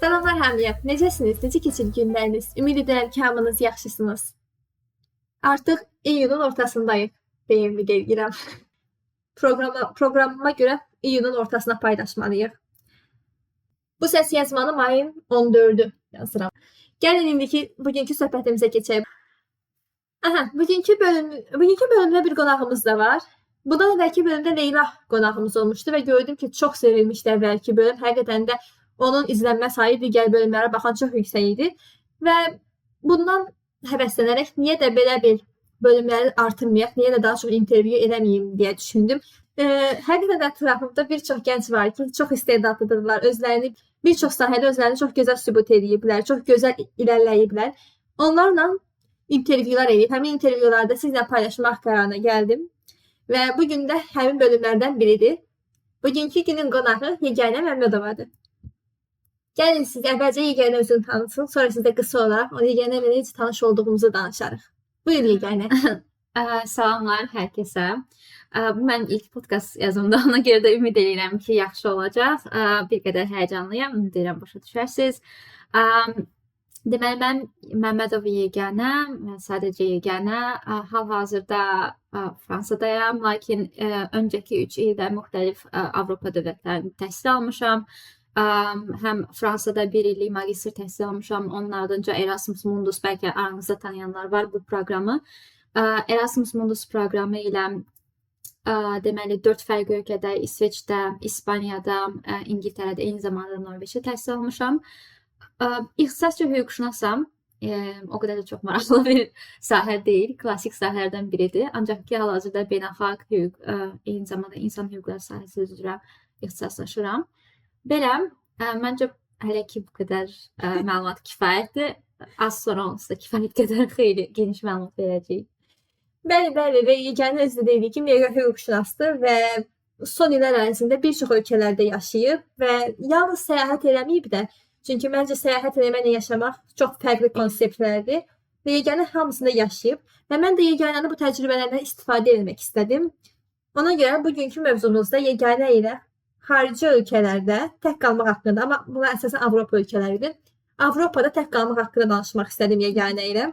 Salamlar Həmiyə. Necəsiniz? Necə keçir günləriniz? Ümid edirəm ki, hamınız yaxşısınız. Artıq iyunun ortasındayıq. Deyimi deyirəm. Proqramıma görə iyunun ortasına paylaşmalıyıq. Bu səs yazmanı mayın 14-ü yazıram. Gəlin indiki bugünkü söhbətimizə keçək. Bugünkü bölümdə bir qonağımız da var. Bundan əvvəlki bölümdə Leyla qonağımız olmuşdu və gördüm ki, çox sevilmişdi əvvəlki bölüm. Həqiqətən də onun izlənmə sayı digər bölümlərə baxan çox yüksək idi. Və bundan həvəslənərək niyə də belə bir bölümləri artırmayaq, niyə də daha çox intervyu eləməyim deyə düşündüm. Həqiqətən də ətrafımda bir çox gənc var ki, çox istedadlıdırlar. Özlərini bir çox sahədə özlərini çox gözəl sübut ediblər, çox gözəl irəliləyiblər. Onlarla intervyular edib, həmin intervyularda sizlə paylaşmaq qərarına gəldim. Və bugün də həmin bölümlərdən biridir. Bugünkü günün qonağı Yeganə Məmmədovadır. Gəlin siz əvvəlcə Yeganə özünü tanısın, sonra sizdə qısa olaraq o Yeganə ilə necə tanış olduğumuzu danışarıq. Buyur Yeganə. Salamlar hər kəsə. Bu mənim ilk podkast yazımda, ona görə də ümid edirəm ki, yaxşı olacaq. Bir qədər həyəcanlıyam, ümid edirəm başa düşərsiniz. Deməli, mən Məmmədov Yeganə, sadəcə Yeganə, hal-hazırda Fransadayam, lakin öncəki 3 ildə müxtəlif Avropa dövlətlərində təhsil almışam. Həm Fransada 1 illik magistr təhsil almışam, onun ardınca Erasmus Mundus, bəlkə aranızda tanıyanlar var bu proqramı. Erasmus Mundus proqramı ilə deməli 4 fərqli ölkədə, İsveçdə, İspaniyada, İngiltərədə, eyni zamanda Norveçdə təhsil almışam. İxtisasca hüquqşünasam. O qədər də çox maraqlı bir sahə deyil, klassik sahələrdən biridir. Ancaq ki, hal-hazırda beynəlxalq hüquq, eyni zamanda insan hüquqları sahəsi üzrə ixtisaslaşıram. Belə, məncə hələ ki bu qədər məlumat kifayətdir. Az sonra onsuz da kifayət qədər xeyli geniş məlumat verəcəyik. Bəli, və Yeganə özü də deyildi ki, mega hüquqşünasdır və son illər ərzində bir çox ölkələrdə yaşayıb və yalnız səyahət eləməyib də. Çünki məncə səyahət eləməklə yaşamaq çox fərqli konseptlərdir və Yeganə hamısında yaşayıb və mən də Yeganənin bu təcrübələrdən istifadə etmək istədim. Ona görə bugünkü mövzumuzda Yeganə ilə xarici ölkələrdə tək qalmaq haqqında, amma bunlar əsasən Avropa ölkələridir. Avropada tək qalmaq haqqında danışmaq istədim Yeganə ilə.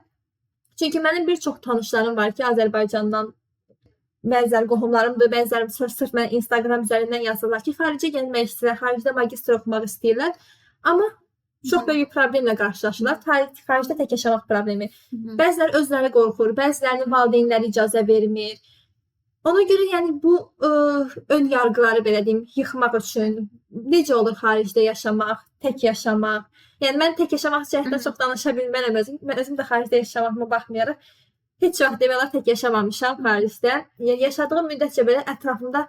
Çünki mənim bir çox tanışlarım var ki, Azərbaycandan bəziləri qohumlarımdır, bəziləri sırf mənə Instagram üzərindən yazırlar ki, xaricə gəlmək istəyirlər, xaricdə magistr oxumaq istəyirlər. Amma çox böyük bir problemlə qarşılaşırlar. Xaricdə tək yaşamaq problemi. Bəziləri özləri qorxur, bəzilərinin valideynləri icazə vermir. Ona görə yəni bu ön yargıları belə deyim, yıxmaq üçün necə olur xaricdə yaşamaq, tək yaşamaq. Yəni mən tək yaşamaq cəhətdən çox danışa bilmərəm özüm. Mən özüm də xaricdə yaşamağıma baxmayaraq heç vaxt demək olar tək yaşamamışam xaricdə. Yəni yaşadığım müddətcə belə ətrafımda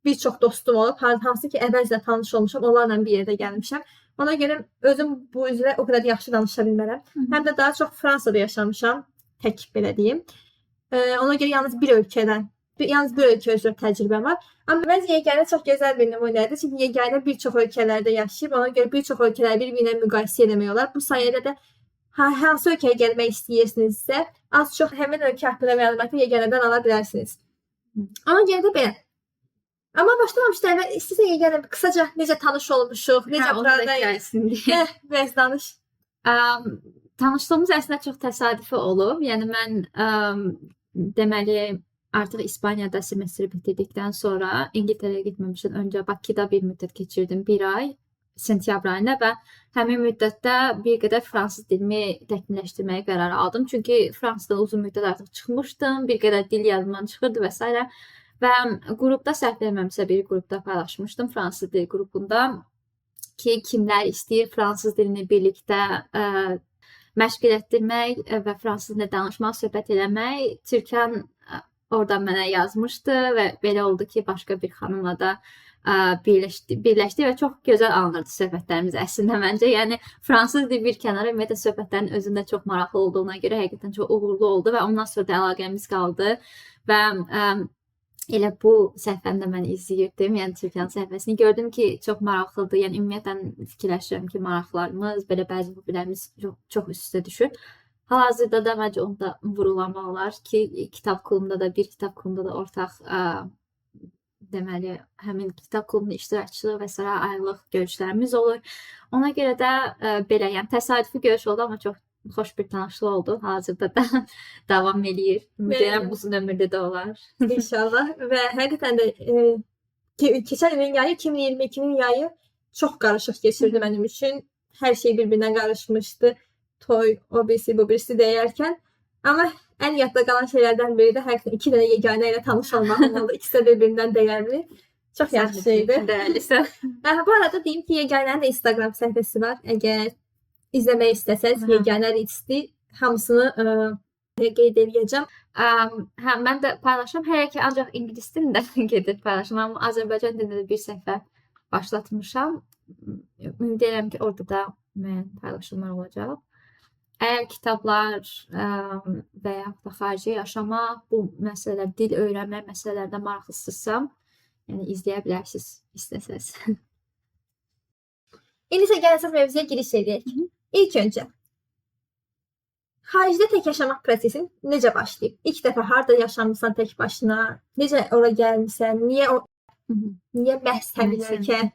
bir çox dostum olub, hansı ki əvvəlcədən tanış olmuşam, onlarla bir yerdə gəlmişəm. Ona görə özüm bu üzrə o qədər yaxşı danışa bilmərəm. Həm də daha çox Fransada yaşamışam, tək belə deyim. Ona görə yalnız bir ölkə üzrə təcrübəm var. Amma məncə Yeganə çox gözəl bir nümunədir. Çünki Yeganə bir çox ölkələrdə yaşayıb, ona görə bir çox ölkələri bir-birinə müqayisə etmək olar. Bu sayədə də hansı ölkəyə gəlmək istəyirsinizsə, az çox həmin ölkə haqqında məlumatı Yeganədən ala bilərsiniz. Ona görə də belə. Amma başlamamışdan əvvəl istəyirsən Yeganə qısaca necə tanış olmuşuq, necə burada biraz danış. Tanışlığımız əslində çox təsadüfi olub. Yəni mən deməli artıq İspaniyada semestri bitirdikdən sonra İngiltərəyə getməmişdən öncə Bakıda bir müddət keçirdim, 1 ay, sentyabr ayında və həmin müddətdə bir qədər fransız dilimi təkmilləşdirməyə qərar aldım. Çünki Fransızdan uzun müddət artıq çıxmışdım, bir qədər dil yadımdan çıxırdı və s. Və qrupda səhv eləməmsə bir qrupda paylaşmışdım, fransız dil qrupunda ki, kimlər istəyir fransız dilini birlikdə məşq etdirmək və fransız dilində danışmaq, söhbət eləmək. Türkan oradan mənə yazmışdı və belə oldu ki, başqa bir xanımla da birləşdi və çox gözəl alınırdı söhbətlərimiz əslində məncə. Yəni, fransız dil bir kənara, ümumiyyətlə söhbətlərin özündə çox maraqlı olduğuna görə həqiqətən çox uğurlu oldu və ondan sonra da əlaqəmiz qaldı və elə bu səhifəni də mən izləyirdim, yəni Türkanın səhifəsini gördüm ki, çox maraqlıdır. Yəni, ümumiyyətlə fikirləşirəm ki, maraqlarımız, belə bəzi hobilərimiz çox üst-üstə düşür. Hal-hazırda da məncə onu da vurulamaq olar ki, kitab klubunda da, bir kitab klubunda da ortaq deməli, həmin kitab klubunun iştirakçılığı və s. aylıq görüşlərimiz olur. Ona görə də belə, yəni təsadüfi görüş oldu, amma çox xoş bir tanışlıq oldu. Hazırda da davam eləyir. Ümid edirəm uzun ömürlü də olar. İnşallah. Və həqiqətən də keçən ilin yayı, 2022-nin yayı çox qarışıq keçirdi mənim üçün. Hər şey bir-birinə qarışmışdı. Toy, o birisi, bu birisi deyərkən. Amma ən yadda qalan şeylərdən biri də həqiqətən 2 dənə yeganə ilə tanış olmağım oldu. İkisi də bir-birindən dəyərli. Çox yaxşı şeydi. Dəyərlisə. Bu arada deyim ki, Yeganənin də Instagram səhifəsi var. Əgər izləmək istəsəz, Yeganə Reads'li hamısını qeyd edəcəm. Hə, mən də paylaşım. Hələ ki, ancaq ingilis dilində gedib paylaşım. Amma Azərbaycan dilində bir səhifə başlatmışam. Ümid edirəm ki, orada da müəyyən paylaşımlar olacaq. Əgər kitablar və yaxud da xarici yaşamaq, bu məsələlər, dil öyrənmək məsələlərdə maraqlısınızsa, yəni izləyə bilərsiniz istəsəz. İndi isə gəlin əsas mövzuya giriş edək. İlk öncə, xaricdə tək yaşamaq prosesin necə başlayıb? İlk dəfə harda yaşamısan tək başına? Necə ora gəlmisən? Niyə məhz həmin ölkə?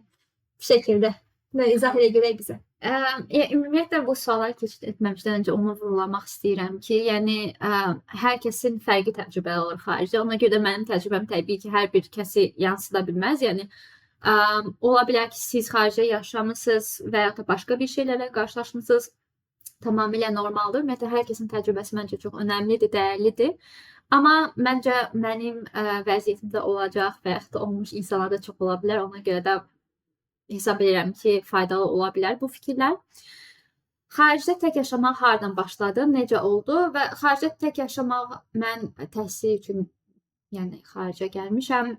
Bu şəkildə. İzah elə görək bizə. Ümumiyyətlə bu sualları keçid etməmişdən öncə onu vurgulamaq istəyirəm ki, yəni hər kəsin fərqli təcrübələri olur xaricdə. Ona görə də mənim təcrübəm təbii ki, hər bir kəsi yansıda bilməz. Yəni ola bilər ki, siz xaricdə yaşamısınız və ya da başqa bir şeylərlə qarşılaşmısınız. Tamamilə normaldır. Ümumiyyətlə hər kəsin təcrübəsi məncə çox önəmlidir, dəyərlidir. Amma məncə mənim vəziyyətimdə olacaq və ya da olmuş insanlarda çox ola bilər. Ona görə də hesab edirəm ki, faydalı ola bilər bu fikirlər. Xaricdə tək yaşamaq hardan başladı, necə oldu və xaricdə tək yaşamaq mən təhsil üçün, yəni xaricə gəlmişəm.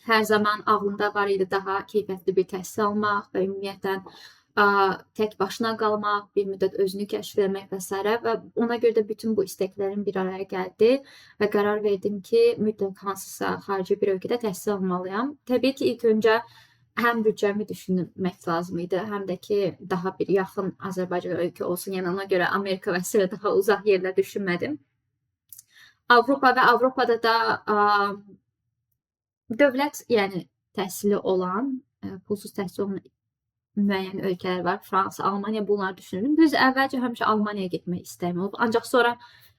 Hər zaman ağlımda var idi daha keyfiyyətli bir təhsil almaq və ümumiyyətlə tək başına qalmaq, bir müddət özünü kəşf etmək və s. və ona görə də bütün bu istəklərim bir araya gəldi və qərar verdim ki, mütləq hansısa xarici bir ölkədə təhsil almalıyam. Təbii ki, ilk öncə həm büdcəmi düşünmək lazım idi, həm də ki, daha bir yaxın Azərbaycan ölkə olsun. Yəni ona görə Amerika və s. daha uzaq yerlər düşünmədim. Avropa və Avropada da dövlət, yəni təhsili olan, pulsuz təhsil olan müəyyən ölkələr var. Fransa, Almaniya, bunları düşünürdüm. Düz əvvəlcə həmişə Almaniyaya getmək istəyim olub. Ancaq sonra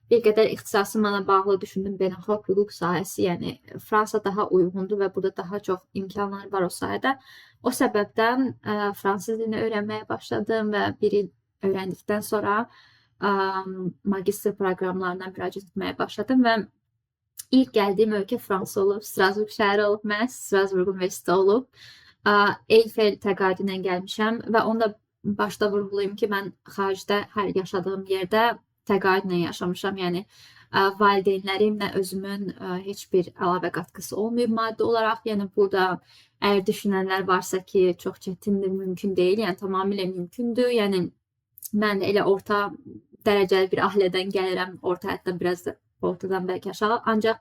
bir qədər ixtisasımla bağlı düşündüm, beynəlxalq hüquq sahəsi, yəni Fransa daha uyğundur və burada daha çox imkanlar var o sahədə. O səbəbdən fransız dilini öyrənməyə başladım və bir il öyrəndikdən sonra magistr proqramlarına müraciət etməyə başladım və ilk gəldiyim ölkə Fransa olub, Strasburg şəhəri olub, mən Strasburg Universiteti olub. Eiffel təqaüdü ilə gəlmişəm və onu da başda vurğulayım ki, mən xaricdə hər yaşadığım yerdə təqaüdlə yaşamışam. Yəni valideynlərimlə özümün heç bir əlavə qatqısı olmayıb maddi olaraq. Yəni burada əgər düşünənlər varsa ki, çox çətindir, mümkün deyil. Yəni tamamilə mümkündür. Yəni mən elə orta dərəcəli bir ailədən gəlirəm. Orta həddən biraz da ortadan bəlkə aşağı. Ancaq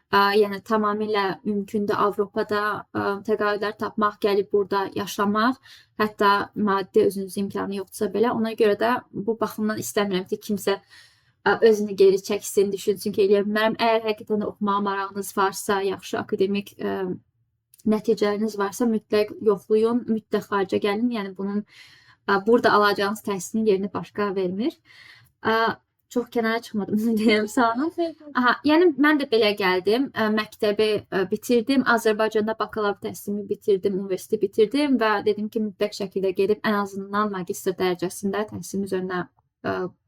yəni tamamilə mümkündür Avropada təqaüdlər tapmaq, gəlib burada yaşamaq. Hətta maddi özünüzün imkanı yoxdursa belə. Ona görə də bu baxımdan istəmirəm ki, kimsə özünü geri çəksin, düşünsün ki, eləyə bilmərəm. Əgər həqiqətən də oxumağa marağınız varsa, yaxşı akademik nəticələriniz varsa, mütləq yoxlayın, mütləq xaricə gəlin. Yəni bunun burada alacağınız təhsilin yerini başqa vermir. Çox kənara çıxmadım, deyəm sana. Yəni mən də belə gəldim, məktəbi bitirdim, Azərbaycanda bakalavr təhsilimi bitirdim, universiteti bitirdim və dedim ki, mütləq şəkildə gedib ən azından magistr dərəcəsində təhsilimi üzərinə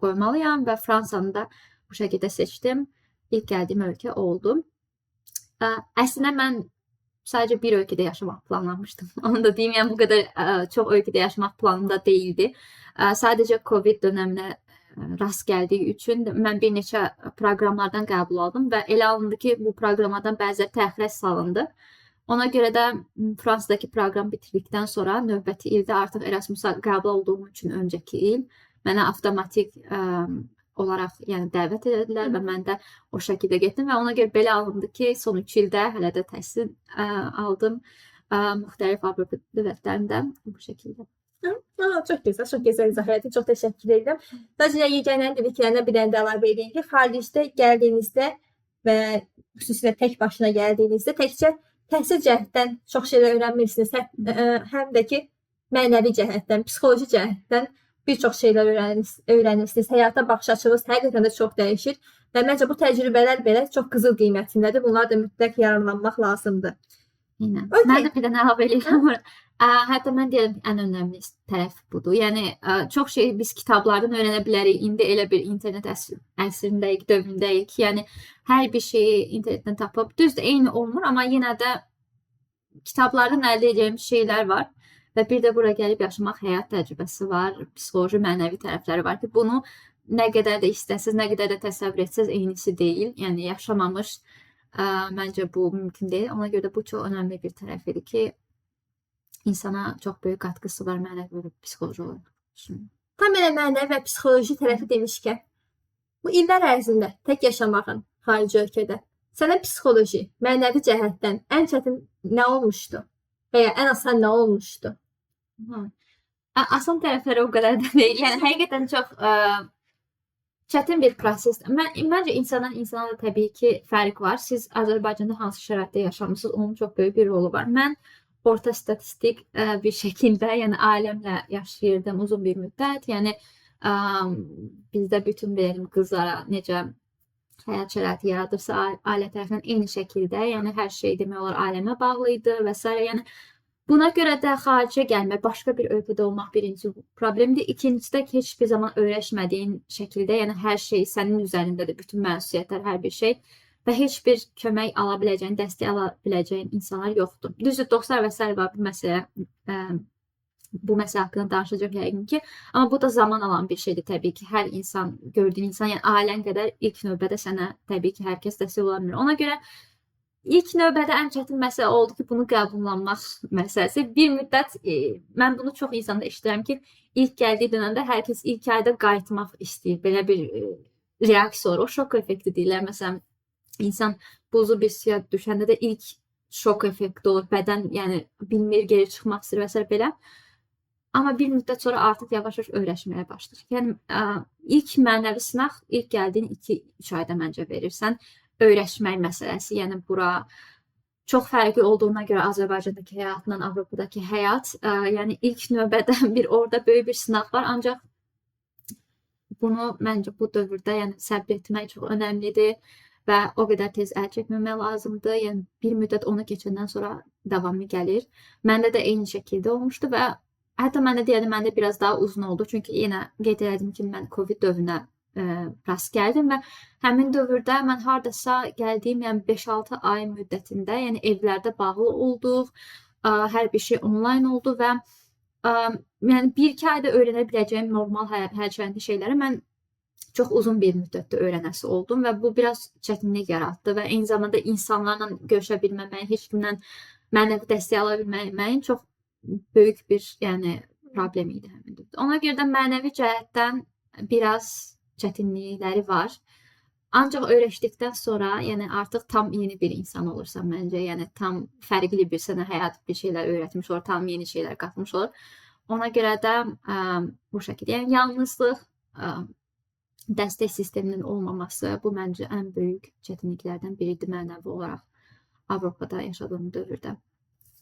qoymalıyam və Fransanı da bu şəkildə seçdim. İlk gəldiyim ölkə oldu. Əslində mən sadəcə bir ölkədə yaşamaq planlamışdım. Onu da deyim, yəni bu qədər çox ölkədə yaşamaq planımda deyildi. Sadəcə Covid dönəminə rast gəldiyi üçün mən bir neçə proqramlardan qəbul aldım və elə alındı ki, bu proqramlardan bəziləri təxirə salındı. Ona görə də Fransadakı proqram bitirdikdən sonra növbəti ildə artıq Erasmusa qəbul olduğum üçün öncəki il mənə avtomatik olaraq yəni dəvət edildilər və mən də o şəkildə getdim və ona görə belə alındı ki, son 3 ildə hələ də təhsil aldım müxtəlif Avropa dövlətlərində bu şəkildə. Çox gözəl izah etdin. Çox təşəkkür edirəm. Sadəcə yeganənin dediklərinə bir dənə də əlavə edeyim ki, xaricdə gəldiyinizdə və xüsusilə tək başına gəldiyinizdə təkcə təhsil cəhətdən çox şeylər öyrənmirsiniz, həm də ki, mənəvi cəhətdən, psixoloji cəhətdən bir çox şeylər öyrənirsiniz. Həyata baxış açınız həqiqətən də çox dəyişir və məncə bu təcrübələr belə çox qızıl qiymətindədir. Bunlar da mütləq yararlanmaq lazımdır. Eynən. Okay. Mən də bir dənə əlavə eləyirəm. Hətta mən deyirəm ən önəmli tərəf budur. Yəni çox şey biz kitablardan öyrənə bilərik. İndi elə bir internet əsrindəyik, dövründəyik. Yəni hər bir şeyi internetdən tapıb, düzdür, eyni olmur, amma yenə də kitablardan əldə edəcəyimiz şeylər var. Və bir də bura gəlib yaşamaq həyat təcrübəsi var, psixoloji, mənəvi tərəfləri var ki, bunu nə qədər də istəsiz, nə qədər də təsəvvür etsəz eynisi deyil. Yəni yaşamamış məncə bu mümkün deyil. Ona görə də bu çox önəmli bir tərəfidir ki, insana çox böyük qatqısı var mənəvi və psixoloji olaraq. Tam elə mənəvi və psixoloji tərəfi demişkən, bu illər ərzində tək yaşamağın xarici ölkədə sənə psixoloji, mənəvi cəhətdən ən çətin nə olmuşdu? Və ya ən asan nə olmuşdu? Asan tərəfləri o qədər də deyil. Yəni həqiqətən çox çətin bir prosesdir. Məncə insandan insana da təbii ki, fərq var. Siz Azərbaycanda hansı şəraitdə yaşamısınız, onun çox böyük bir rolu var. Mən orta statistik bir şəkildə, yəni ailəmlə yaşayırdım uzun bir müddət. Yəni bizdə bütün benim qızlara necə həyat şəraiti yaradırsa ailə tərəfindən eyni şəkildə, yəni hər şey demək olar ailəmə bağlı idi və s. Yəni buna görə də xaricə gəlmək, başqa bir ölkədə olmaq birinci problemdir. İkincisi də ki, heç bir zaman öyrəşmədiyin şəkildə, yəni hər şey sənin üzərindədir, bütün məsuliyyətlər, hər bir şey və heç bir kömək ala biləcəyin, dəstək ala biləcəyin insanlar yoxdur. Düzdür, dostlar və s. var bu məsələ haqqında danışacaq yəqin ki, amma bu da zaman alan bir şeydir təbii ki. Hər insan, gördüyün insan, yəni ailən qədər ilk növbədə sənə təbii ki, hər kəs dəstək ola bilmir. Ona görə ilk növbədə ən çətin məsələ oldu ki, bunu qəbullanmaq məsələsi. Bir müddət mən bunu çox insanda eşidirəm ki, ilk gəldiyi dönəmdə hər kəs ilk ayda qayıtmaq istəyir. Belə bir reaksiya olur. O şok effekti deyirlər. Məsələn, insan buzlu bir suya düşəndə də ilk şok effekti olur. Bədən yəni bilmir, geri çıxmaq istəyir və s. belə. Amma bir müddət sonra artıq yavaş-yavaş öyrəşməyə başlayır. Yəni ilk mənəvi sınaq ilk gəldiyin 2-3 ayda məncə verirsən. Öyrəşmək məsələsi, yəni bura çox fərqli olduğuna görə Azərbaycandakı həyatla Avropadakı həyat, yəni ilk növbədə bir orada böyük bir sınaq var, ancaq bunu məncə bu dövrdə yəni səbr etmək çox önəmlidir və o qədər tez əl çəkməmək lazımdır. Yəni bir müddət onu keçəndən sonra davamı gəlir. Məndə də eyni şəkildə olmuşdu və hətta mən də deyədim, məndə biraz daha uzun oldu, çünki yenə qeyd elədim ki, mən Covid dövrünə rast gəldim və həmin dövrdə mən hardasa gəldiyim yəni 5-6 ay müddətində, yəni evlərdə bağlı olduq, hər bir şey onlayn oldu və yəni 1-2 ayda öyrənə biləcəyim normal hərçəndi şeyləri mən çox uzun bir müddətdə öyrənəsi oldum və bu biraz çətinlik yaratdı və eyni zamanda insanlarla görüşə bilməməyin, heç kimdən mənəvi dəstək ala bilməyin çox böyük bir yəni problem idi həmin dövrdə. Ona görə də mənəvi cəhətdən biraz çətinlikləri var. Ancaq öyrəşdikdən sonra, yəni artıq tam yeni bir insan olursan məncə, yəni tam fərqli bir sənə həyat bir şeylər öyrətmiş olur, tam yeni şeylər qatmış olur. Ona görə də bu şəkildə, yəni yalnızlıq, dəstək sisteminin olmaması bu məncə ən böyük çətinliklərdən biridir mənəvi olaraq Avropada yaşadığım dövrdə.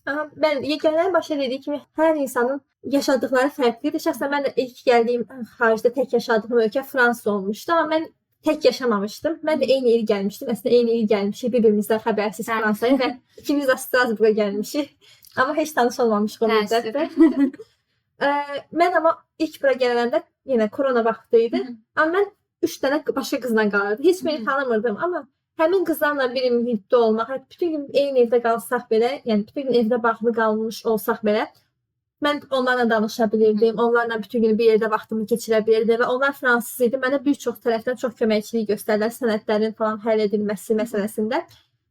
Mən yeganənin başa dediyi kimi hər insanın yaşadıkları fərqlidir. Şəxsən mən də ilk gəldiyim xaricdə tək yaşadığım ölkə Fransa olmuşdu, amma mən tək yaşamamışdım. Mən də eyni il gəlmişdim. Əslində eyni il gəlmişik, bir-birimizdən xəbərsiz Fransaya və ikimiz də Strasburqa gəlmişik. Amma heç tanış olmamışıq o müddətdə. Mən amma ilk bura gələndə yenə korona vaxtı idi. Amma mən 3 dənə başqa qızla qalırdım. Heç birini tanımırdım, amma həmin qızlarla bir mühitdə olmaq, bütün gün eyni evdə qalsaq belə, yəni bütün gün evdə bağlı qalmış olsaq belə, mən onlarla danışa bilirdim, onlarla bütün gün bir yerdə vaxtımı keçirə bilirdim və onlar fransız idi. Mənə bir çox tərəfdən çox köməkçilik göstərdilər sənədlərin falan həll edilməsi məsələsində.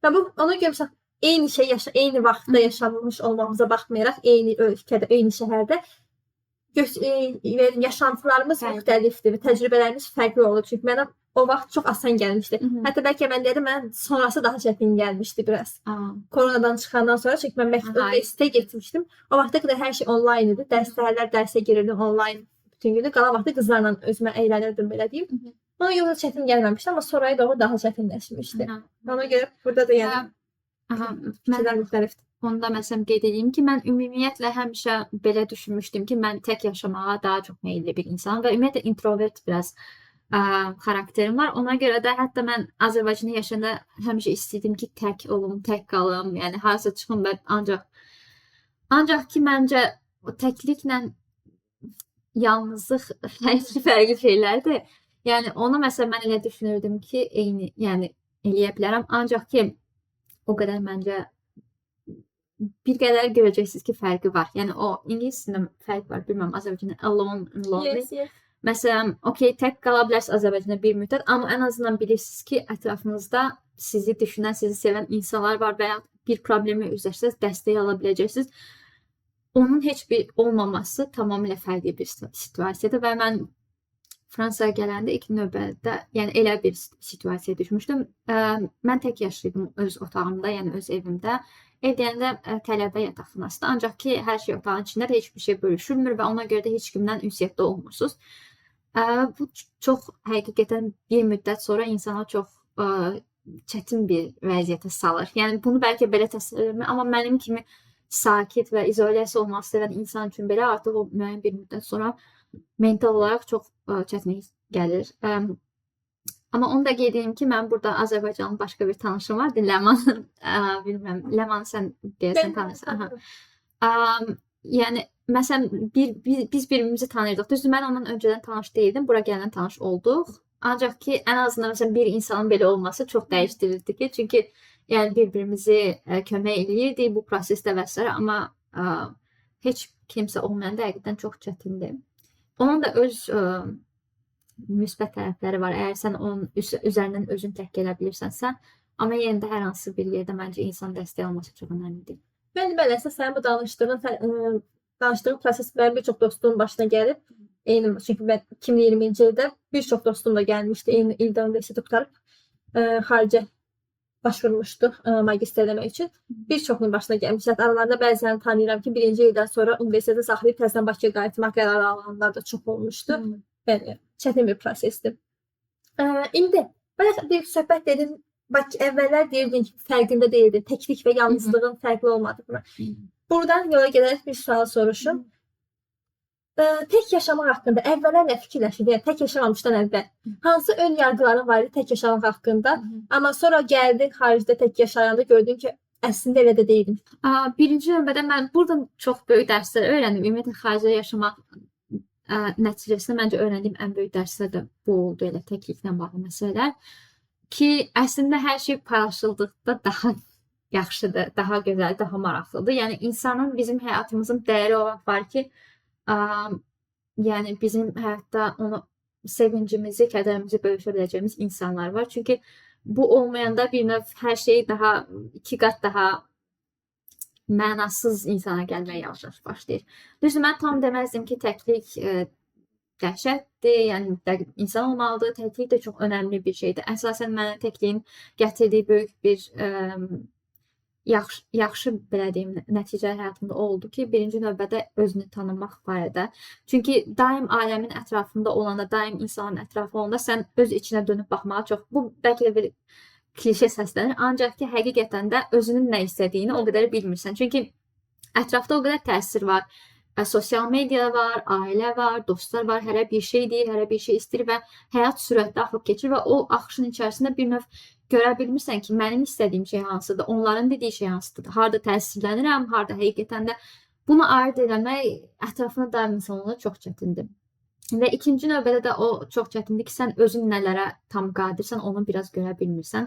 Və bu ona görə eyni şey eyni vaxtda yaşanmış olmamıza baxmayaraq, eyni ölkədə, eyni şəhərdə yaşantılarımız müxtəlifdir və təcrübələrimiz fərqli olur. Çünki mənə o vaxt çox asan gəlmişdi. Hətta bəlkə mən deyirəm, mən sonrası daha çətin gəlmişdi biraz. Koronadan çıxandan sonra, çünki mən universitetə getmişdim. O vaxta qədər hər şey onlayn idi. Dərslər, dərsə girirdim onlayn bütün günü. Qalan vaxtda qızlarla özümə əylənirdim, belə deyim. Ona görə çətin gəlməmişdi, amma sonraya doğru daha çətinləşmişdi. Ona görə burada da yəni Aha, mən Fikirlər müxtəlifdir. onda məsələn qeyd edeyim ki, mən ümumiyyətlə həmişə belə düşünmüşdüm ki, mən tək yaşamağa daha çox meylli bir insanam və ümumiyyətlə introvert biraz xarakterim var. Ona görə də hətta mən Azərbaycanda yaşayanda həmişə istəyirdim ki, tək olum, tək qalım. Yəni harasa çıxım və ancaq ki məncə o təkliklə yalnızlıq fərqli şeylərdir. Yəni onu məsələn mən elə düşünürdüm ki, eyni, yəni eləyə bilərəm. Ancaq ki o qədər məncə bir qədər görəcəksiniz ki, fərqi var. Yəni o ingiliscə fərq var, bilmirəm Azərbaycanda alone and lonely. Yes. Məsələn, okey, tək qala bilərsiniz Azərbaycanda bir müddət, amma ən azından bilirsiniz ki, ətrafınızda sizi düşünən, sizi sevən insanlar var və ya bir problemi üzləşsəz dəstək ala biləcəksiniz. Onun heç bir olmaması tamamilə fərqli bir situasiyadır və mən Fransaya gələndə ilk növbədə, yəni elə bir situasiyaya düşmüşdüm. Mən tək yaşayırdım öz otağımda, yəni öz evimdə. Ev deyəndə tələbə yataqxanasında, ancaq ki, hər şey otağın içində də heç bir şey bölüşülmür və ona görə də heç kimdən ünsiyyətdə olmursunuz. Bu çox həqiqətən bir müddət sonra insana çox çətin bir vəziyyətə salır. Yəni bunu bəlkə belə təsvir edirəm, amma mənim kimi sakit və izolyasiya olması sevən insan üçün belə artıq o müəyyən bir müddət sonra mental olaraq çox çətinlik gəlir. Amma onu da qeyd edeyim ki, mən burada Azərbaycanın başqa bir tanışım var. Ləman, bilmirəm, Ləman sən deyəsən tanırsan. Yəni məsələn biz birbirimizi tanıyırdıq. Düzdür, mən ondan öncədən tanış deyildim. Bura gələndən tanış olduq. Ancaq ki, ən azından məsələn bir insanın belə olması çox dəyişdirirdi ki, çünki yəni bir-birimizi kömək eləyirdik bu prosesdə və s. amma heç kimsə olmayanda həqiqətən çox çətindir. Onun da öz müsbət tərəfləri var. Əgər sən onun üzərindən özün tək gələ bilirsənsə, amma yenə də hər hansı bir yerdə məncə insan dəstək alması çox önəmlidir. Mən əsas sənin bu danışdığın proses mənim bir çox dostumun başına gəlib. Eyni, çünki mən 2020-ci ildə bir çox dostum da gəlmişdi. Eyni ildə universiteti qutarıb xaricə başvurmuşdu magistr eləmək üçün. Bir çoxunun başına gəlmişdi. Aralarında bəzilərini tanıyıram ki, birinci ildən sonra universitetə saxlayıb təzədən Bakıya qayıtmaq qərarı alanlar da çox olmuşdu. Yəni çətin bir prosesdir. İndi belə bir söhbət dedim. Bak, əvvəllər deyirdin ki, fərqində deyildin. Təklik və yalnızlığın fərqli olmadığını. Buradan yola gələrək bir sual soruşum. Tək yaşamaq haqqında əvvəllər nə fikirləşirdin? Yəni tək yaşamamışdan əvvəl hansı ön yargıların var idi tək yaşamaq haqqında? Amma sonra gəldin xaricdə tək yaşayanda gördün ki, əslində elə də deyildim. Birinci növbədə mən buradan çox böyük dərslər öyrəndim. Ümumiyyətlə xaricdə yaşamaq nəticəsində məncə öyrəndiyim ən böyük dərslər də bu oldu, elə təkliklə bağlı məsələlər. Ki əslində hər şey paylaşıldıqda daha yaxşıdır, daha gözəl, daha maraqlıdır. Yəni insanın bizim həyatımızın dəyəri olan var ki, yəni bizim həyatda onu sevincimizi, kədərimizi bölüşə biləcəyimiz insanlar var. Çünki bu olmayanda bir növ hər şey daha 2 qat daha mənasız insana gəlməyə yavaş-yavaş başlayır. Düzdür, mən tam deməzdim ki, təklik dəhşətdir, yəni mütləq insan olmalıdır. Təklik də çox önəmli bir şeydir. Əsasən mənə təkliyin gətirdiyi böyük bir yaxşı belə deyim, nəticə həyatımda oldu ki, birinci növbədə özünü tanımaq barədə. Çünki daim aləmin ətrafında olanda, daim insanın ətrafında olanda sən öz içinə dönüb baxmağa çox, bu bəlkə də bir klişe səslənir, ancaq ki, həqiqətən də özünün nə istədiyini o qədər bilmirsən. Çünki ətrafda o qədər təsir var. Sosial media var, ailə var, dostlar var, hərə bir şey deyir, hərə bir şey istəyir və həyat sürətli axıb keçir və o axışın içərisində bir növ görə bilmirsən ki, mənim istədiyim şey hansıdır, onların dediyi şey hansıdır, harada təsirlənirəm, harada həqiqətən də bunu ayırt eləmək ətrafına daim insanlara çox çətindir. Və ikinci növbədə də o çox çətindir ki, sən özün nələrə tam qadirsən, onu biraz görə bilmirsən.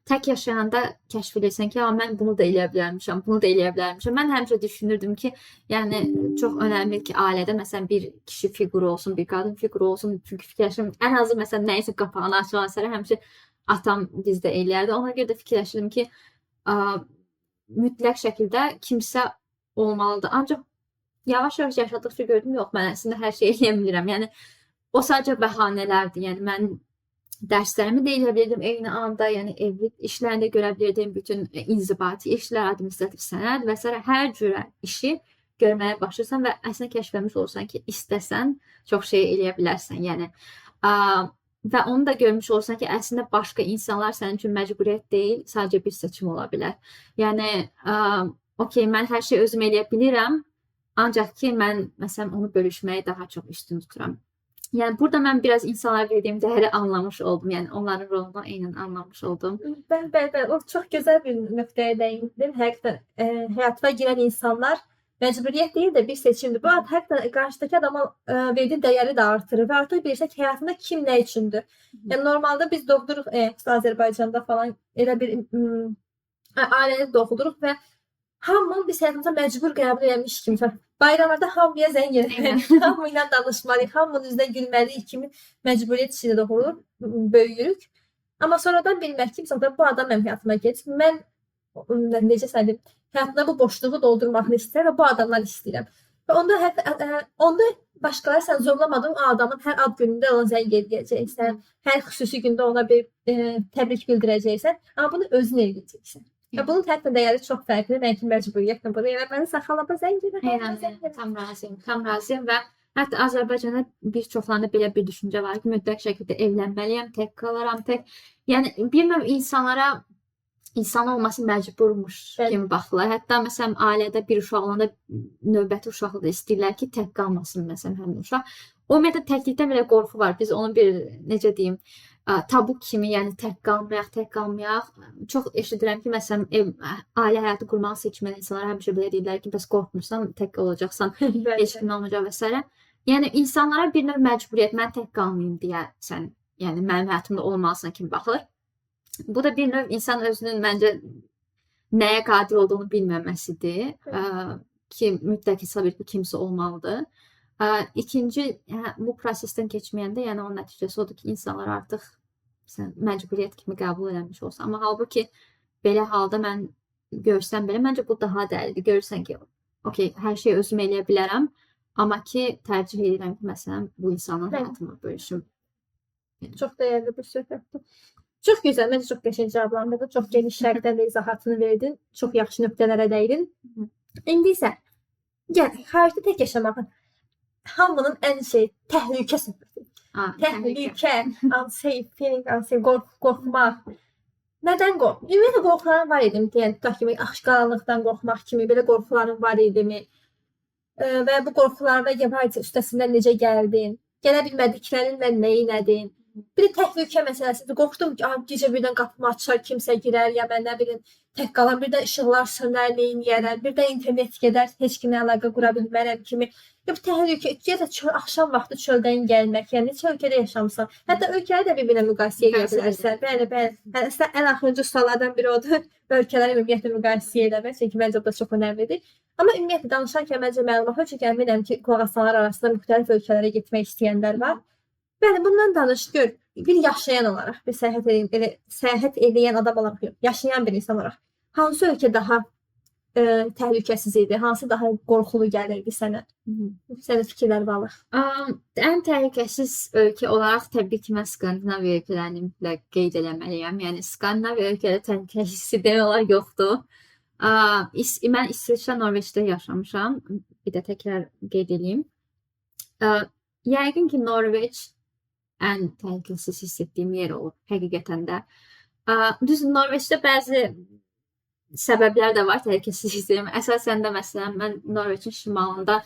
Tək yaşayanda kəşf edirsən ki, mən bunu da eləyə bilərmişəm, bunu da eləyə bilərmişəm. Mən həmişə düşünürdüm ki, yəni çox önəmli ki, ailədə məsələn bir kişi fiquru olsun, bir qadın fiquru olsun. Çünki fikirləşirəm, ən azı məsələn nəyisə qapağını açılan sərə həmişə atam bizdə eləyərdi. Ona görə də fikirləşirdim ki, mütləq şəkildə kimsə olmalıdır. Ancaq yavaş-yavaş yaşadıqca gördüm, yox, mən əslində hər şeyi eləyə bilirəm. Yəni o sadəcə bəhanələrdir. Yəni mən dərslərimi də eləyə bilirdim eyni anda, yəni evlilik işlərində görə bilirdim, bütün inzibati işlər, administrativ sənəd və s. hər cürə işi görməyə başlayırsan və əslində kəşf etmiş olursan ki, istəsən çox şey eləyə bilərsən. Yəni və onu da görmüş olsan ki, əslində başqa insanlar sənin üçün məcburiyyət deyil, sadəcə bir seçim ola bilər. Yəni, okey, mən hər şeyi özüm eləyə bilirəm, ancaq ki, mən məsələn onu bölüşməyi daha çox üstün tuturam. Yəni burada mən biraz insanlara verdiyim dəyəri anlamış oldum. Yəni onların rolunu eynən anlamış oldum. Bəli, o çox gözəl bir nöqtəyə değindin. Həqiqətən həyatına girən insanlar məcburiyyət deyil də bir seçimdir. Bu həqiqətən qarşıdakı adama verdiyi dəyəri də artırır və artıq bilirsək həyatında kim nə üçündür. Yəni normalda biz doğduruq Azərbaycanda falan elə bir ailədə doğduruq və hamının biz həyatımıza məcbur qəbul edilmiş kimi. Bayramlarda hamıya zəng eləməliyik, hamıyla danışmalıyıq, hamının üzünə gülməliyik kimi məcburiyyət içində doğulur, böyüyürük. Amma sonradan bilmək ki, məsələn, bu adam mənim həyatıma geçir. Mən necə söyləyim, həyatımda bu boşluğu doldurmağını istəyirəm və bu adamdan istəyirəm. Və onda başqaları sən zorlamadığın o adamın hər ad günündə ona zəng edəcəksən, hər xüsusi gündə ona bir təbrik bildirəcəksən, amma bunu özün edəcəksən. Ya bunun hətta dəyəri çox fərqli. Mənki məcburiyyətlə bunu eləməlisən, xalaba zəng edə. Tam razıyam və hətta Azərbaycanda bir çoxlarında belə bir düşüncə var ki, mütləq şəkildə evlənməliyəm, tək qalaram, tək. Yəni bir növ insanlara insan olması məcburmuş kimi baxırlar. Hətta məsələn ailədə bir uşaq olanda növbəti uşağı da istəyirlər ki, tək qalmasın məsələn həmin uşaq. O ümumiyyətlə təklikdən belə qorxu var. Biz onu bir necə deyim, tabu kimi, yəni tək qalmayaq. Çox eşidirəm ki, məsələn ailə həyatı qurmağı seçməyən insanlar həmişə belə deyirlər ki, bəs qorxmursan, tək olacaqsan, heç kim olmayacaq və s. Yəni insanlara bir növ məcburiyyət, mən tək qalmayım deyə sən, yəni mənim həyatımda olmalısın kimi baxır. Bu da bir növ insan özünün məncə nəyə qadir olduğunu bilməməsidir ki, mütləq hesab edir ki, kimsə olmalıdır. İkinci, bu prosesdən keçməyəndə, yəni onun nəticəsi odur ki, insanlar artıq məcburiyyət kimi qəbul edilmiş olsa. Amma halbuki belə halda mən görsəm belə, məncə bu daha dəyərlidir. Görürsən ki, okey, hər şeyi özüm eləyə bilərəm, amma ki, tərcih edirəm ki, məsələn, bu insanın həyatımı bölüşüm. Çox dəyərli bir söhbətdir. Çox gözəl, məncə çox qəşəng cavablandırdın. Çox geniş şərhdən də izahatını verdin. Çox yaxşı nöqtələrə dəydin. İndi isə, gəl, xaricdə tək yaşamağın hamının ən təhlükə söhbəti. Təhlükə, unsafe feeling, qorxmaq. Nədən qorx? Ümumiyyətlə qorxularım var idi. Yəni, tutaq kimi, qaranlıqdan qorxmaq kimi belə qorxularım var idimi? Və bu qorxularda üstəsindən necə gəldin? Gələ bilmədiklərin mən nə elədin? Bir də təhlükə məsələsidir. Qorxdum ki, gecə birdən qapımı açar, kimsə girər, ya mən nə bilim, tək qalan, bir də işıqlar sönər, neyniyərəm, bir də internet gedər, heç kimlə əlaqə qura bilmərəm kimi. Ya bu təhlükə, axşam vaxtı çöldən gəlmək, yəni neçə ölkədə yaşamısan. Hətta ölkələri də bir-birinə müqayisəyə edə bilərsən. Bəli. Əslində ən axırıncı suallardan biri odur. Ölkələri ümumiyyətlə müqayisə eləmək, çünki məncə bu da çox önəmlidir. Amma ümumiyyətlə danışarkən məncə məlumat üçün əminəm ki, qulaq asanlar arasında müxtəlif ölkələrə getmək istəyənlər var. Bəli, bundan danış, gör, bir yaşayan olaraq, bir səyahət edən adam olaraq, yaşayan bir insan olaraq, hansı ölkə daha təhlükəsiz idi, hansı daha qorxulu gəlirdi sənə? Sənin fikirlər var. Ən təhlükəsiz ölkə olaraq təbii ki, mən Skandinaviya ölkələrini mütləq qeyd eləməliyəm. Yəni Skandinaviya ölkədə təhlükəsiz demək olar yoxdur. Mən İsveçdə, Norveçdə yaşamışam. Bir də təkrar qeyd edeyim. Yəqin ki, Norveç ən təhlükəsiz hiss etdiyim yer olur, həqiqətən də. Düz, Norveçdə bəzi səbəblər də var təhlükəsiz hiss etdiyim. Əsasən də, məsələn, mən Norveçin şimalında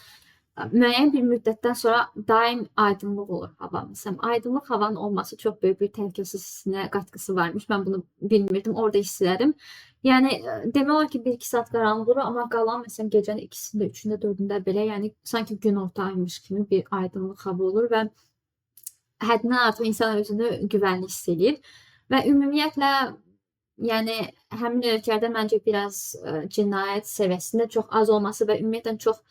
müəyyən bir müddətdən sonra daim aydınlıq olur hava. Məsələn, aydınlıq havanın olması çox böyük bir təhlükəsiz hissinə qatqısı varmış. Mən bunu bilmirdim, orada hiss elədim. Yəni, demək olar ki, 1-2 saat qaranlıq olur, amma qalan, məsələn, gecənin 2-sində, 3-ündə, 4-ündə belə, yəni, sanki gün ortaymış kimi bir aydınlıq hava olur və həddindən artıq insan özünü güvənli hiss edir. Və ümumiyyətlə, yəni, həmin ölkələrdə məncə biraz cinayət səviyyəsində çox az olması və ümumiyyətlə çox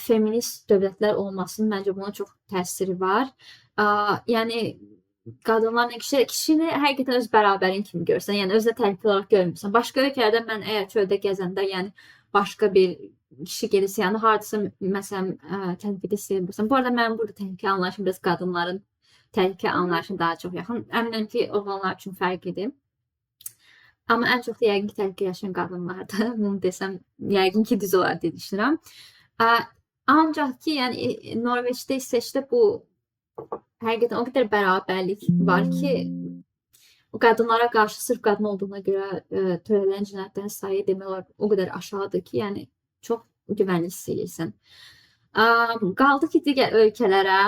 feminist dövlətlər olmasının məncə buna çox təsiri var. Yəni, qadınlarla kişini həqiqətən öz bərabərin kimi görsən, yəni özünə təhlükə olaraq görmürsən. Başqa ölkələrdə mən əgər çöldə gəzəndə, yəni başqa bir kişi gelirsə, yəni hardasa məsələn təhlükə hiss edirsən. Bu arada mənim burada təhlükə anlayışım biraz qadınların təhlükə anlayışına daha çox yaxın. Əminəm ki, oğlanlar üçün fərqlidir. Amma ən çox da yəqin ki, təhlükə yaşayan qadınlardır. Bunu desəm, yəqin ki, düz olar deyə düşünürəm. Ancaq ki, yəni Norveçdə, İsveçdə bu həqiqətən o qədər bərabərlik var ki, o qadınlara qarşı sırf qadın olduğuna görə törədilən cinayətlərin sayı demək olar o qədər aşağıdır ki, yəni çox güvənli hiss edirsən. Qaldı ki, digər ölkələrə,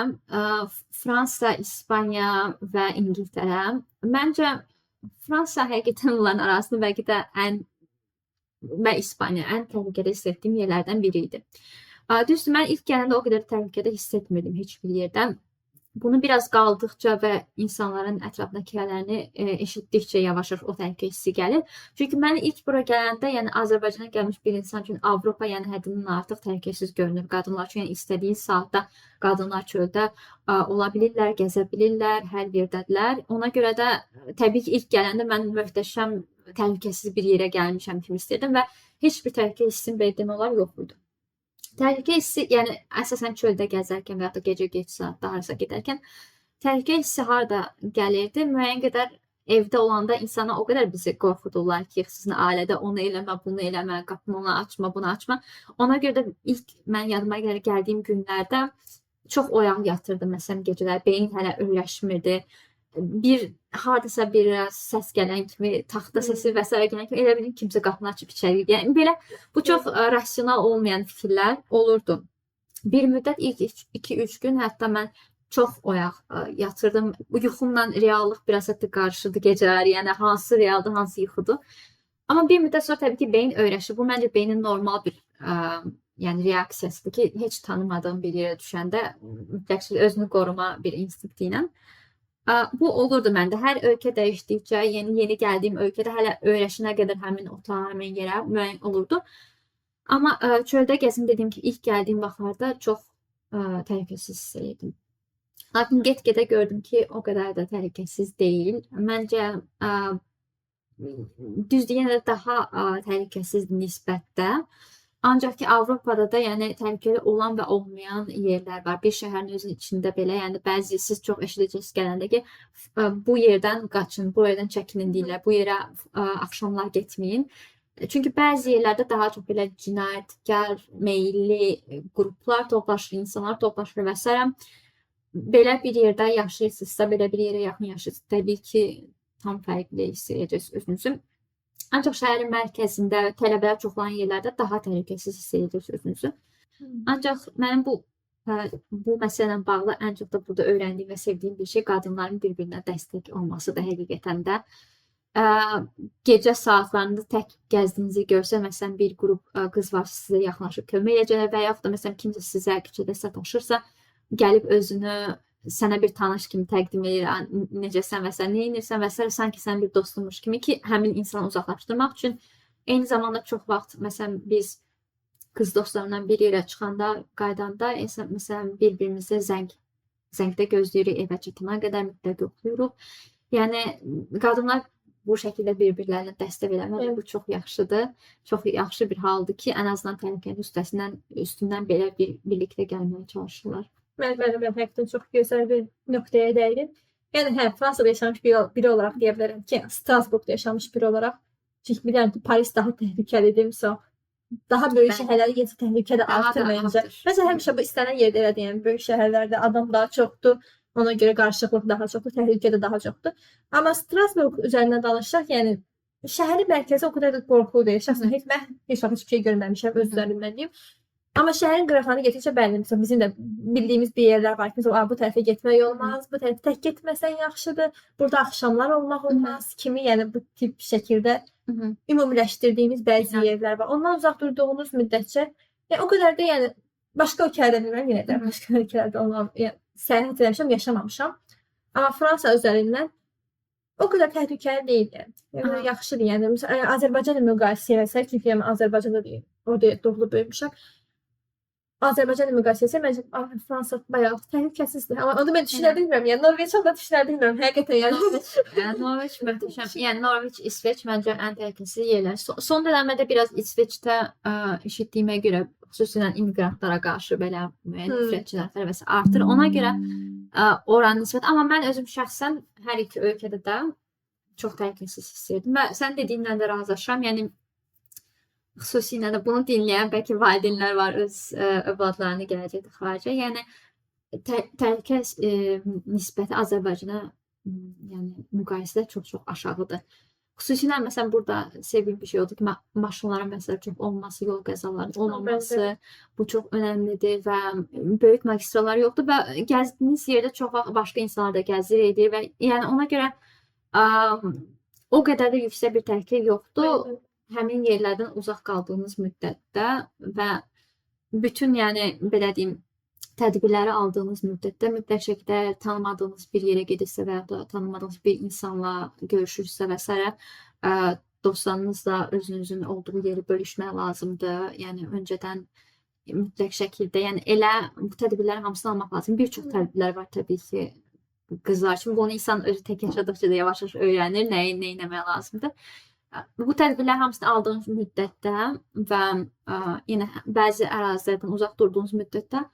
Fransa, İspaniya və İngiltərə. Məncə Fransa həqiqətən onların arasında bəlkə də və İspaniya ən təhlükədə hiss etdiyim yerlərdən biri idi. Düzdür, mən ilk gələndə o qədər təhlükədə hiss etmirdim heç bir yerdən. Bunu biraz qaldıqca və insanların ətrafındakı hekayələrini eşitdikcə yavaş-yavaş o təhlükə hissi gəlir. Çünki mən ilk bura gələndə, yəni Azərbaycana gəlmiş bir insan üçün Avropa yəni həddindən artıq təhlükəsiz görünür. Qadınlar üçün yəni istədiyi saatda qadınlar çöldə ola bilirlər, gəzə bilirlər, hər yerdədirlər. Ona görə də təbii ki, ilk gələndə mən möhtəşəm, təhlükəsiz bir yerə gəlmişəm kimi istəyirdim və heç bir təhlükə hissim belə demək olar yox idi. Təhlükə hissi, yəni əsasən çöldə gəzərkən və ya da gecə-geç saatda harasa gedərkən təhlükə hissi harda gəlirdi? Müəyyən qədər evdə olanda insana o qədər bizi qorxudurlar ki, xüsusən ailədə onu eləmə, bunu eləmə, qapını ona açma, bunu açma. Ona görə də ilk mən yadıma gəldiyim günlərdə çox oyaq yatırdım məsələn gecələr, beyin hələ öyrəşmirdi. Hardasa bir səs gələn kimi, taxta səsi və s. gələn kimi elə bilin kimsə qapını açıb içəri. Yəni belə bu çox rasional olmayan fikirlər olurdu. Bir müddət ilk 2-3 gün hətta mən çox oyaq yatırdım. Yuxumla reallıq biraz hətta qarışırdı gecələr. Yəni hansı realdır, hansı yuxudur. Amma bir müddət sonra təbii ki beyin öyrəşir. Bu məncə beynin normal bir yəni reaksiyasıdır ki, heç tanımadığım bir yerə düşəndə mütləq özünü qoruma bir instinkti ilə. Bu olurdu məndə. Hər ölkə dəyişdikcə, yeni gəldiyim ölkədə hələ öyrəşinə qədər həmin otağa, həmin yerə müəyyən olurdu. Amma çöldə gəzim dediyim ki, ilk gəldiyim vaxtlarda çox təhlükəsiz hiss edirdim. Lakin get-gedə gördüm ki, o qədər də təhlükəsiz deyil. Məncə düzdür, yenə də daha təhlükəsiz nisbətdə. Ancaq ki, Avropada da yəni təhlükəli olan və olmayan yerlər var. Bir şəhərin özünün içində belə, yəni bəzi siz çox eşidəcəksiniz gələndə ki, bu yerdən qaçın, bu yerdən çəkinin deyirlər, bu yerə axşamlar getməyin. Çünki bəzi yerlərdə daha çox belə cinayətkar, meyilli qruplar toplaşır, insanlar toplaşır və s. Belə bir yerdə yaşayırsınızsa, belə bir yerə yaxın yaşayırsınız, təbii ki, tam fərqli hiss edəcəksiniz özünüzü. Ancaq şəhərin mərkəzində, tələbələr çox olan yerlərdə daha təhlükəsiz hiss edirsiniz özünüzü. Ancaq mənim bu məsələ ilə bağlı ən çox da burada öyrəndiyim və sevdiyim bir şey qadınların bir-birinə dəstək olmasıdır həqiqətən də. Gecə saatlarında tək gəzdiyinizi görsə, məsələn bir qrup qız var sizə yaxınlaşıb kömək edəcəklər və yaxud da məsələn kimsə sizə küçədə sataşırsa, gəlib özünü sənə bir tanış kimi təqdim edir, necəsən və sən, nə edirsən və s. sanki sən bir dostunmuş kimi ki, həmin insanı uzaqlaşdırmaq üçün. Eyni zamanda çox vaxt, məsələn, biz qız dostlarından bir yerə çıxanda, qaydanda, məsələn, bir-birimizə zəngdə gözləyirik, evə çatana qədər mütləq yoxlayırıq. Yəni, qadınlar bu şəkildə bir-birlərinə dəstək vermək bu çox yaxşıdır. Çox yaxşı bir haldır ki, ən azından təhlükənin üstündən belə birlikdə gəlməyə çalışırlar. Mən həqiqətən çox gözəl bir nöqtəyə dəydin. Yəni, Fransada yaşamış biri olaraq deyə bilərəm ki, Strasbourgda yaşamış biri olaraq. Çünki bilirəm ki, Paris daha təhlükəlidir. Daha böyük şəhərlərdə gecə təhlükə də artır məncə. Məncə həmişə bu istənilən yerdə elədir. Yəni, böyük şəhərlərdə adam daha çoxdur. Ona görə qarşılıqlıq daha çoxdur, təhlükə də daha çoxdur. Amma Strasbourg üzərindən danışsaq, yəni şəhərin mərkəzi o qədər də qorxuludur. Şəxsən mən heç vaxt heç bir şey görməmişəm öz üzərimdən deyim. Amma şəhərin qıraqlarına getdikcə bəli, bizim də bildiyimiz bir yerlər var ki, bu tərəfə getmək olmaz, bu tərəfə tək getməsən yaxşıdır, burada axşamlar olmaq olmaz kimi, yəni bu tip şəkildə ümumiləşdirdiyimiz bəzi yerlər var. Ondan uzaq durduğunuz müddətcə, o qədər də yəni başqa ölkələrdə bilmirəm, yenə də başqa ölkələrdə olan səyahət eləmişəm, yaşamamışam. Amma Fransa üzərindən o qədər təhlükəli deyil. Yəni yaxşıdır. Yəni Azərbaycanla müqayisə etsək, çünki Azərbaycanda deyil, orada doğulub böyümüşəm. Azərbaycanla müqayisə etsək, məncə Fransa bayağı təhlükəsizdir. Amma onu mən düşünə bilmirəm. Yəni Norveç haqqında düşünə bilmirəm. Həqiqətən yəni. Norveç möhtəşəm. Yəni Norveç, İsveç məncə ən təhlükəsiz yerlər. Son dövrdə biraz İsveçdə eşitdiyimə görə xüsusilə immiqrantlara qarşı belə müəyyən nifrət cinayətləri və s. artır. Ona görə oranın nisbət. Amma mən özüm şəxsən hər iki ölkədə də çox təhlükəsiz hiss edirdim. Və sən dediyindən də razılaşıram. Yəni xüsusilə də bunu dinləyən bəlkə valideynlər var, öz övladlarını gələcəkdə xaricə. Yəni təhlükə nisbəti Azərbaycana yəni müqayisədə çox aşağıdır. Xüsusilə məsələn burada sevdiyim bir şey odur ki, maşınların məsələn çox olması, yol qəzalarının olmaması bu çox önəmlidir və böyük magistrallar yoxdur və gəzdiyiniz yerdə çox vaxt başqa insanlar da gəzir edir və yəni ona görə o qədər də yüksək bir təhlükə yoxdur həmin yerlərdən uzaq qaldığınız müddətdə və bütün yəni belə deyim tədbirləri aldığınız müddətdə mütləq şəkildə tanımadığınız bir yerə gedirsə və ya da tanımadığınız bir insanla görüşürsə və s. Dostlarınızla özünüzün olduğu yeri bölüşmək lazımdır. Yəni öncədən mütləq şəkildə, yəni elə bu tədbirlərin hamısını almaq lazım. Bir çox tədbirlər var təbii ki, qızlar üçün. Bunu insan özü tək yaşadıqca da yavaş-yavaş öyrənir, nə etmək lazımdır. Bu tədbirlər hamısını aldığınız müddətdə və yenə bəzi ərazilərdən uzaq durduğunuz müddətdə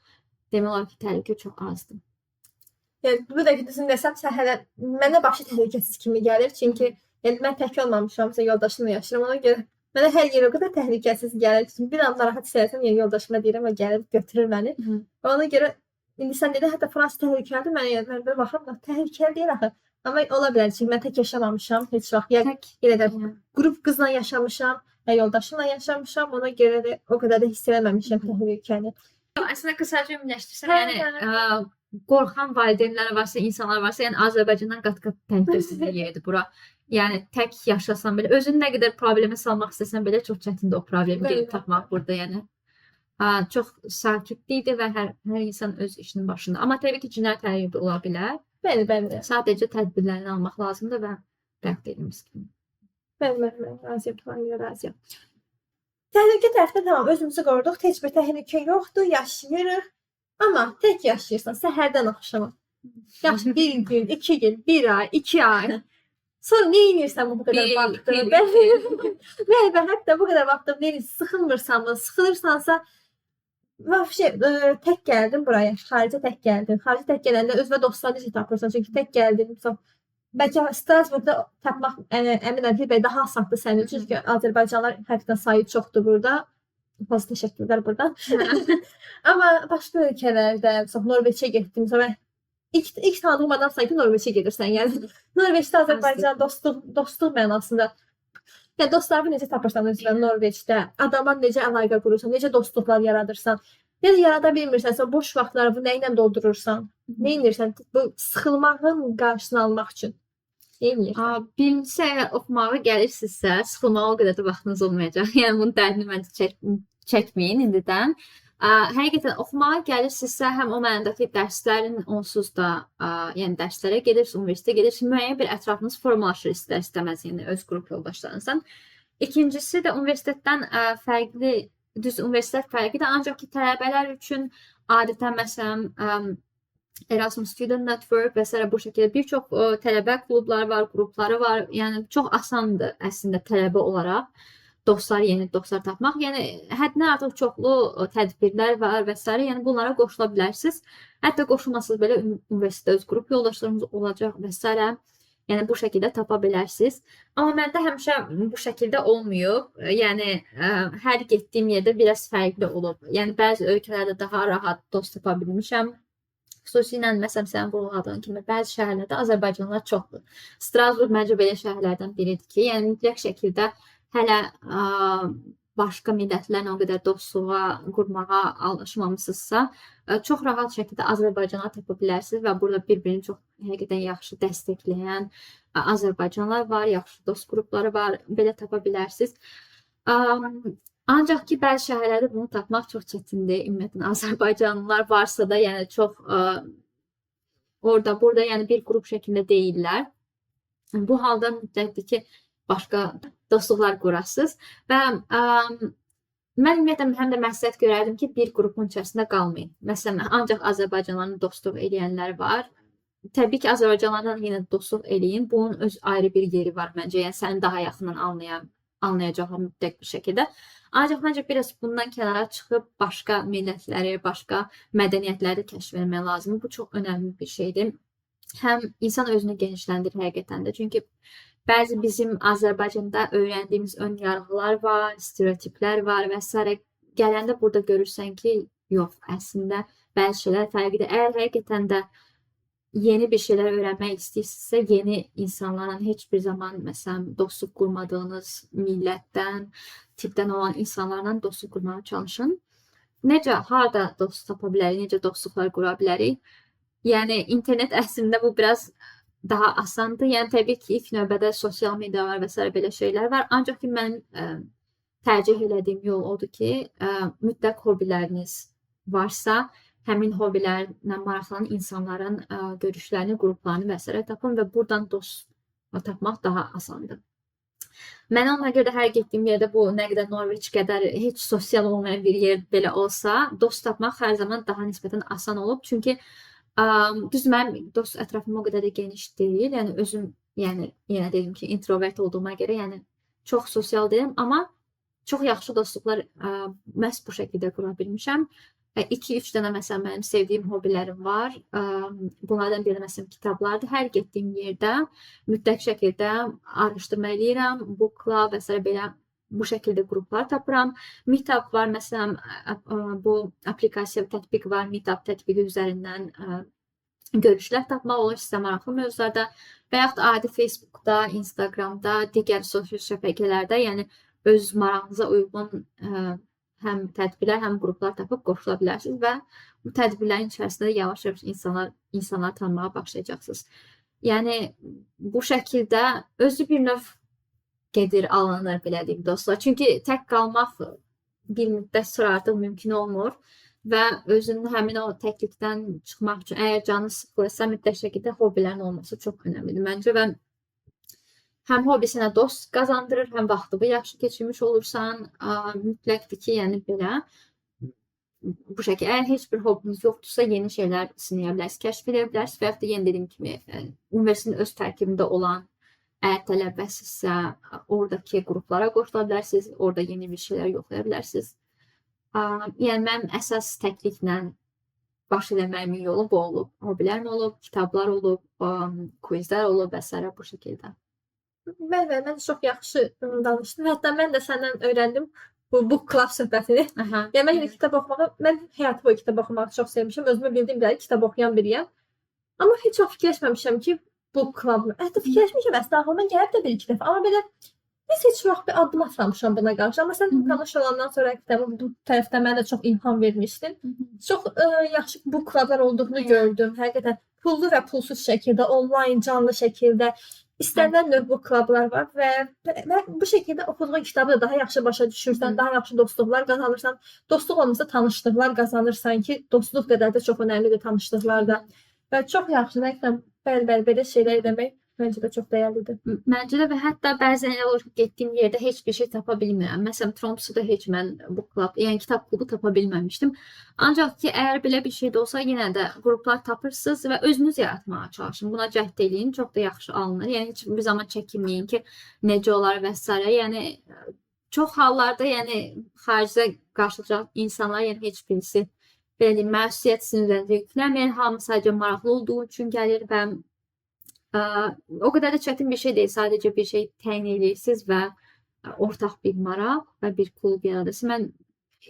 demək olar ki, təhlükə çox azdır. Yəni bu da düzün desəm, səhərə mənə başı təhlükəsiz kimi gəlir. Çünki yəni mən tək olmamışam, yoldaşımla yaşayıram. Ona görə mənə hər yer o qədər təhlükəsiz gəlir. Çünki bir an narahat hissələrsəm, yəni yoldaşıma deyirəm və gəlib götürür məni. Ona görə indi sən dedin, hətta Fransa təhlükəlidir. Mən belə baxıram, təhlükəli deyil axı. Amma ola bilər ki, mən tək yaşamamışam heç vaxt. Yenə də qrup qızla yaşamışam, yoldaşımla yaşamışam. Ona görə də o qədər də hiss eləməmişəm təhlükəni. Əslində qısaca ümumiləşdirsən, yəni qorxan valideynlər varsa, insanlar varsa, yəni Azərbaycandan qat-qat təhlükəsizlik yeridir bura. Yəni tək yaşasan belə, özünü nə qədər problemə salmaq istəsən belə çox çətindir o problemi gedib tapmaq burada, yəni. Çox sakitlikdir və hər insan öz işinin başında. Amma təbii ki, cinayət hər yerdə ola bilər. Bəli. Sadəcə tədbirlərini almaq lazımdır və rədd edilmiş kimi. Bəli, razıyam. Təhlükə tərəfdə tamam, özümüzü qoruduq, heç bir təhlükə yoxdur, yaşayırıq. Amma tək yaşayırsan, səhərdən axşama. Yaxşı, bir gün, 2 gün, 1 ay, 2 ay. Sonra nə edirsən bu qədər vaxtı? Və hətta bu qədər vaxtı sıxılmırsanmı, sıxılırsansa, tək gəldim buraya, xaricə tək gəldim. Xaricə tək gələndə özünə dostlar necə tapırsan? Çünki tək gəldim. Bəlkə Strasburgda tapmaq əminəm ki, daha asandır sənin üçün. Çünki Azərbaycanlılar həqiqətən sayı çoxdur burada. Fazla təşəkkürlər buradan. Amma başqa ölkələrdə, Norveçə getdim. İlk tanıdığım adam sayı Norveçə gedirsən. Yəni Norveçdə Azərbaycan dostluq mənasında. Yəni dostlarını necə tapırsan özünə Norveçdə? Adamlar necə əlaqə qurursan, necə dostluqlar yaradırsan? Yəni yarada bilmirsənsə, boş vaxtları bu nə ilə doldurursan? Nə edirsən? Bu sıxılmağın qarşısını almaq üçün. Birincisi, əgər oxumağa gəlirsinizsə, sıxılmağa o qədər də vaxtınız olmayacaq. Yəni bunun dərdini məncə çəkməyin indidən. Həqiqətən oxumağa gəlirsinizsə, həm o mənadakı dərslərin onsuz da, yəni dərslərə gedirsiniz, universitetə gedirsiniz, müəyyən bir ətrafınız formalaşır istər-istəməz, yəni öz qrup yoldaşlarınızdan. İkincisi də universitetdən fərqli, düz universitet fərqidir, ancaq ki, tələbələr üçün adətən məsələn Erasmus Student Network və s. bu şəkildə bir çox tələbə klubları var, qrupları var. Yəni çox asandır əslində tələbə olaraq yeni dostlar tapmaq. Yəni həddindən artıq çoxlu tədbirlər var və s. Yəni bunlara qoşula bilərsiniz. Hətta qoşulmasınız belə universitetdə öz qrup yoldaşlarınız olacaq və s. Yəni bu şəkildə tapa bilərsiniz. Amma məndə həmişə bu şəkildə olmuyor. Yəni hər getdiyim yerdə biraz fərqli olub. Yəni bəzi ölkələrdə daha rahat dost tapa bilmişəm. Xüsusilə məsələn sən vurğuladığın kimi bəzi şəhərlərdə Azərbaycanlılar çoxdur. Strasburg məncə belə şəhərlərdən biridir ki, yəni mütləq şəkildə hələ başqa millətlərlə o qədər dostluğa qurmağa alışmamısınızsa, çox rahat şəkildə Azərbaycana tapa bilərsiniz və burada bir-birini çox həqiqətən yaxşı dəstəkləyən Azərbaycanlılar var, yaxşı dost qrupları var, belə tapa bilərsiniz. Ancaq ki, bəzi şəhərlərdə bunu tapmaq çox çətindir. Ümumiyyətlə, Azərbaycanlılar varsa da, yəni çox orada, burada, yəni bir qrup şəklində deyirlər. Bu halda mütləqdir ki, başqa dostluqlar qurasınız və mən ümumiyyətlə həm də məsləhət görərdim ki, bir qrupun içərisində qalmayın. Məsələn, ancaq Azərbaycanlılarla dostluq eləyənlər var. Təbii ki, Azərbaycanlılarla yenə dostluq eləyin. Bunun öz ayrı bir yeri var məncə. Yəni səni daha yaxından anlayacaqlar mütləq bir şəkildə. Ancaq məncə biraz bundan kənara çıxıb başqa millətləri, başqa mədəniyyətləri kəşf etmək lazımdır. Bu çox önəmli bir şeydir. Həm insan özünü genişləndirir həqiqətən də. Çünki bəzi bizim Azərbaycanda öyrəndiyimiz ön yarğılar var, stereotiplər var və s. Gələndə burada görürsən ki, yox, əslində bəzi şeylər fərqlidir. Əgər həqiqətən də yeni bir şeyler öğrenmek istəyirsinizsə, yeni insanlarla heç bir zaman məsələn dostluq qurmadığınız millətdən, tipdən olan insanlarla dostluq qurmağa çalışın. Necə, harda dost tapa bilərik, necə dostluqlar qura bilərik? Yəni internet əslində bu biraz daha asandır. Yəni təbii ki, ilk növbədə sosial media var və s. belə şeylər var. Ancaq ki, mənim tercih elədiyim yol odur ki, mütləq hobiləriniz varsa, həmin hobilərlə maraqlanan insanların görüşlərini, qruplarını və s. tapın və buradan dost tapmaq daha asandır. Mən ona görə hər getdiyim yerdə bu nə qədər Norveç qədər heç sosial olmayan bir yer belə olsa, dost tapmaq hər zaman daha nisbətən asan olub. Çünki düz mənim dost ətrafım o qədər də geniş deyil. Yəni özüm, yəni yenə deyim ki, introvert olduğuma görə, yəni çox sosial deyiləm, amma çox yaxşı dostluqlar məhz bu şəkildə qura bilmişəm. 2-3 dənə məsələn mənim sevdiyim hobilərim var. Bunlardan biri məsələn kitablardır. Hər getdiyim yerdə mütləq şəkildə araşdırma eləyirəm. Book club və s. belə bu şəkildə qruplar tapıram. Meetup var məsələn, bu aplikasiya tətbiq var. Meetup tətbiqi üzərindən görüşlər tapmaq olur sizə maraqlı mövzularda və yaxud adi Facebookda, Instagramda, digər sosial şəbəkələrdə, yəni öz marağınıza uyğun həm tədbirlər, həm qruplar tapıb qoşula bilərsiniz və bu tədbirlərin içərisində yavaş-yavaş insanlar tanımağa başlayacaqsınız. Yəni bu şəkildə özü bir növ gedir, alınır belə deyim dostlar. Çünki tək qalmaq bir müddət sonra artıq mümkün olmur və özünün həmin o təklikdən çıxmaq üçün əgər canı sıxılırsa, mütləq şəkildə hobilərin olması çox önəmlidir məncə və həm hobisinə dost qazandırır, həm vaxtını yaxşı keçirmiş olursan, mütləqdir ki, yəni belə bu şəkildə. Əgər heç bir hobiniz yoxdursa, yeni şeylər sınaya bilərsiniz, kəşf edə bilərsiniz və yaxud da yeni dediyim kimi, universitetin öz tərkibində olan əgər tələbəsinizsə, oradakı qruplara qoşula bilərsiniz, orada yeni bir şeylər yoxlaya bilərsiniz. Yəni mənim əsas təkliklə baş eləməyimin yolu bu olub. Hobilərim olub, kitablar olub, quizlər olub və s. bu şəkildə. Bəli, mən çox yaxşı danışdın. Hətta mən də səndən öyrəndim bu book club söhbətini. Yəni mən də kitab oxumağı, mən həyatı boyu kitab oxumağı çox sevmişəm. Özümə bildiyim qədər kitab oxuyan biriyəm. Amma heç vaxt fikirləşməmişəm ki, book club. Hətta fikirləşmişəm, əslində ağlıma gəlib də bir-iki dəfə. Amma belə heç vaxt bir addım atmamışam buna qarşı. Amma sən tanış olandan sonra kitabın bu tərəfdən mənə çox ilham vermişdin. Çox yaxşı book clublar olduğunu gördüm. Həqiqətən pullu və pulsuz şəkildə, onlayn, canlı şəkildə İstənilən növ book clublar var və bu şəkildə oxuduğun kitabı da daha yaxşı başa düşürsən, daha yaxşı dostluqlar qazanırsan. Dostluq olmasa tanışlıqlar qazanırsan ki, dostluq qədər də çox önəmlidir tanışlıqlar da. Və çox yaxşı, həqiqətən bəli, belə şeylər eləmək məncə də çox dəyərlidir. Məncə də və hətta bəzən elə olur ki, getdiyim yerdə heç bir şey tapa bilmirəm. Məsələn, Tromsøda heç mən book club, yəni kitab klubu tapa bilməmişdim. Ancaq ki, əgər belə bir şey də olsa, yenə də qruplar tapırsınız və özünüz yaratmağa çalışın. Buna cəhd eləyin, çox da yaxşı alınır. Yəni heç bir zaman çəkinməyin ki, necə olar və s. Yəni çox hallarda, yəni xaricdə qarşılayacaq insanlar, yəni heç birisi belə deyim, məsuliyyət sizin üzərində yükləmir. Hamı sadəcə maraqlı olduğu üçün gəlir və o qədər də çətin bir şey deyil. Sadəcə bir şey təyin edirsiniz və ortaq bir maraq və bir klub yaradırsınız. Mən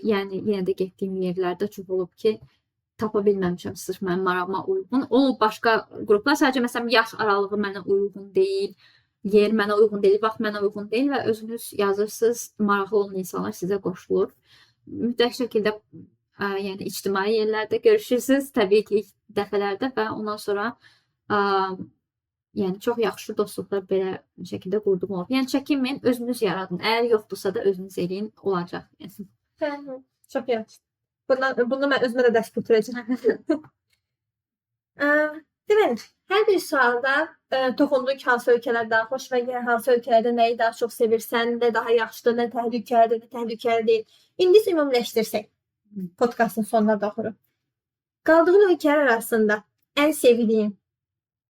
yəni yenə də getdiyim yerlərdə çox olub ki, tapa bilməmişəm sırf mənim marağıma uyğun. Olub başqa qruplar, sadəcə məsələn yaş aralığı mənə uyğun deyil, yer mənə uyğun deyil, vaxt mənə uyğun deyil və özünüz yazırsınız, maraqlı olan insanlar sizə qoşulur. Mütləq şəkildə yəni ictimai yerlərdə görüşürsünüz, təbii ki ilk dəfələrdə və ondan sonra yəni çox yaxşı dostluqlar belə şəkildə qurduğum olub. Yəni çəkinməyin, özünüz yaradın. Əgər yoxdursa da özünüz eləyin, olacaq. Yəni. Çox yaxşı. Bunu mən özümə də dərs götürəcəm. Deməli, hər bir sualda toxunduğun hansı ölkələrdən xoş və hansı ölkələrdə nəyi daha çox sevirsən, nə daha yaxşıdır, nə təhlükəlidir, nə təhlükəli deyil. İndi ümumiləşdirsək, podkastın sonuna doğru. Qaldığın ölkələr arasında ən sevdiyin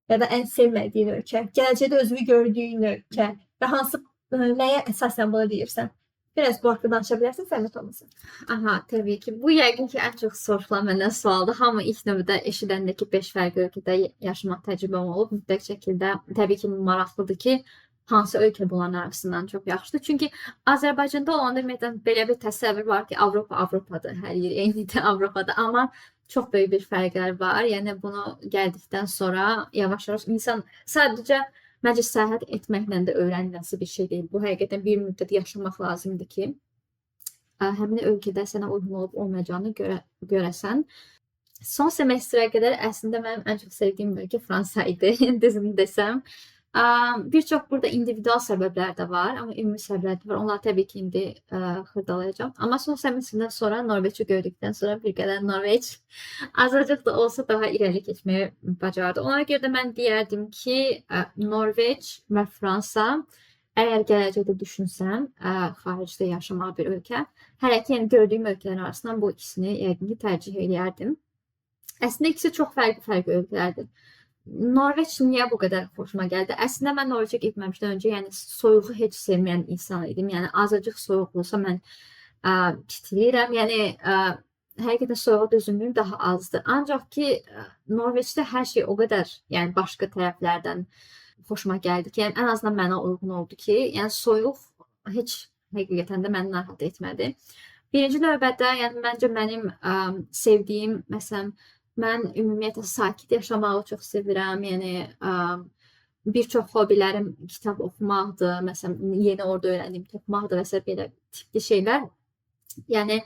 ya da ən sevmədiyin ölkə, gələcəkdə özünü gördüyün ölkə və hansı nəyə əsasən bunu deyirsən? Biraz bu haqqda danışa bilərsən, zəhmət olmasın. Aha, təbii ki. Bu yəqin ki, ən çox sorulan məndən sualdır. Hamı ilk növbədə eşidəndə ki, 5 fərqli ölkədə yaşamaq təcrübəm olub. Mütləq şəkildə təbii ki, maraqlıdır ki, hansı ölkə bunların arasından çox yaxşıdır. Çünki Azərbaycanda olanda ümumiyyətlə belə bir təsəvvür var ki, Avropadır, hər yer eynidir Avropada. Amma Çok böyük bir fərqlər var. Yəni bunu gəldikdən sonra yavaş-yavaş insan sadəcə məncə səyahət etməklə də öyrənilməsi bir şey deyil. Bu həqiqətən bir müddət yaşamaq lazımdır ki, həmin ölkədə sənə uyğun olub olmayacağını görəsən. Son semestrə qədər əslində mənim ən çox sevdiyim ölkə Fransa idi, düzünü desəm. Bir çox burada individual səbəblər də var, amma ümumi səbəblər də var. Onları təbii ki, indi xırdalayacağam. Amma son semestrdən sonra Norveçi gördükdən sonra bir qədər Norveç azacıq da olsa daha irəli keçməyi bacardı. Ona görə də mən deyərdim ki, Norveç və Fransa əgər gələcəkdə düşünsəm, xaricdə yaşamağı bir ölkə, hələ ki, yəni gördüyüm ölkələrin arasından bu ikisini yəqin ki, tərcih edərdim. Əslində ikisi çox fərqli ölkələrdir. Norveç niyə bu qədər xoşuma gəldi? Əslində mən Norveçə getməmişdən öncə, yəni soyuğu heç sevməyən insan idim. Yəni azacıq soyuq olsa mən titrəyirəm. Yəni həqiqətən soyuğa dözümlüyüm daha azdır. Ancaq ki Norveçdə hər şey o qədər, yəni başqa tərəflərdən xoşuma gəldi ki, yəni ən azından mənə uyğun oldu ki, yəni soyuq heç həqiqətən də məni narahat etmədi. Birinci növbədə, yəni məncə mənim sevdiyim, məsələn, mən ümumiyyətlə sakit yaşamağı çox sevirəm. Yəni bir çox hobilərim kitab oxumaqdır, məsələn, yeni orada öyrəndiyim toxumaqdır və s. belə tipli şeylər. Yəni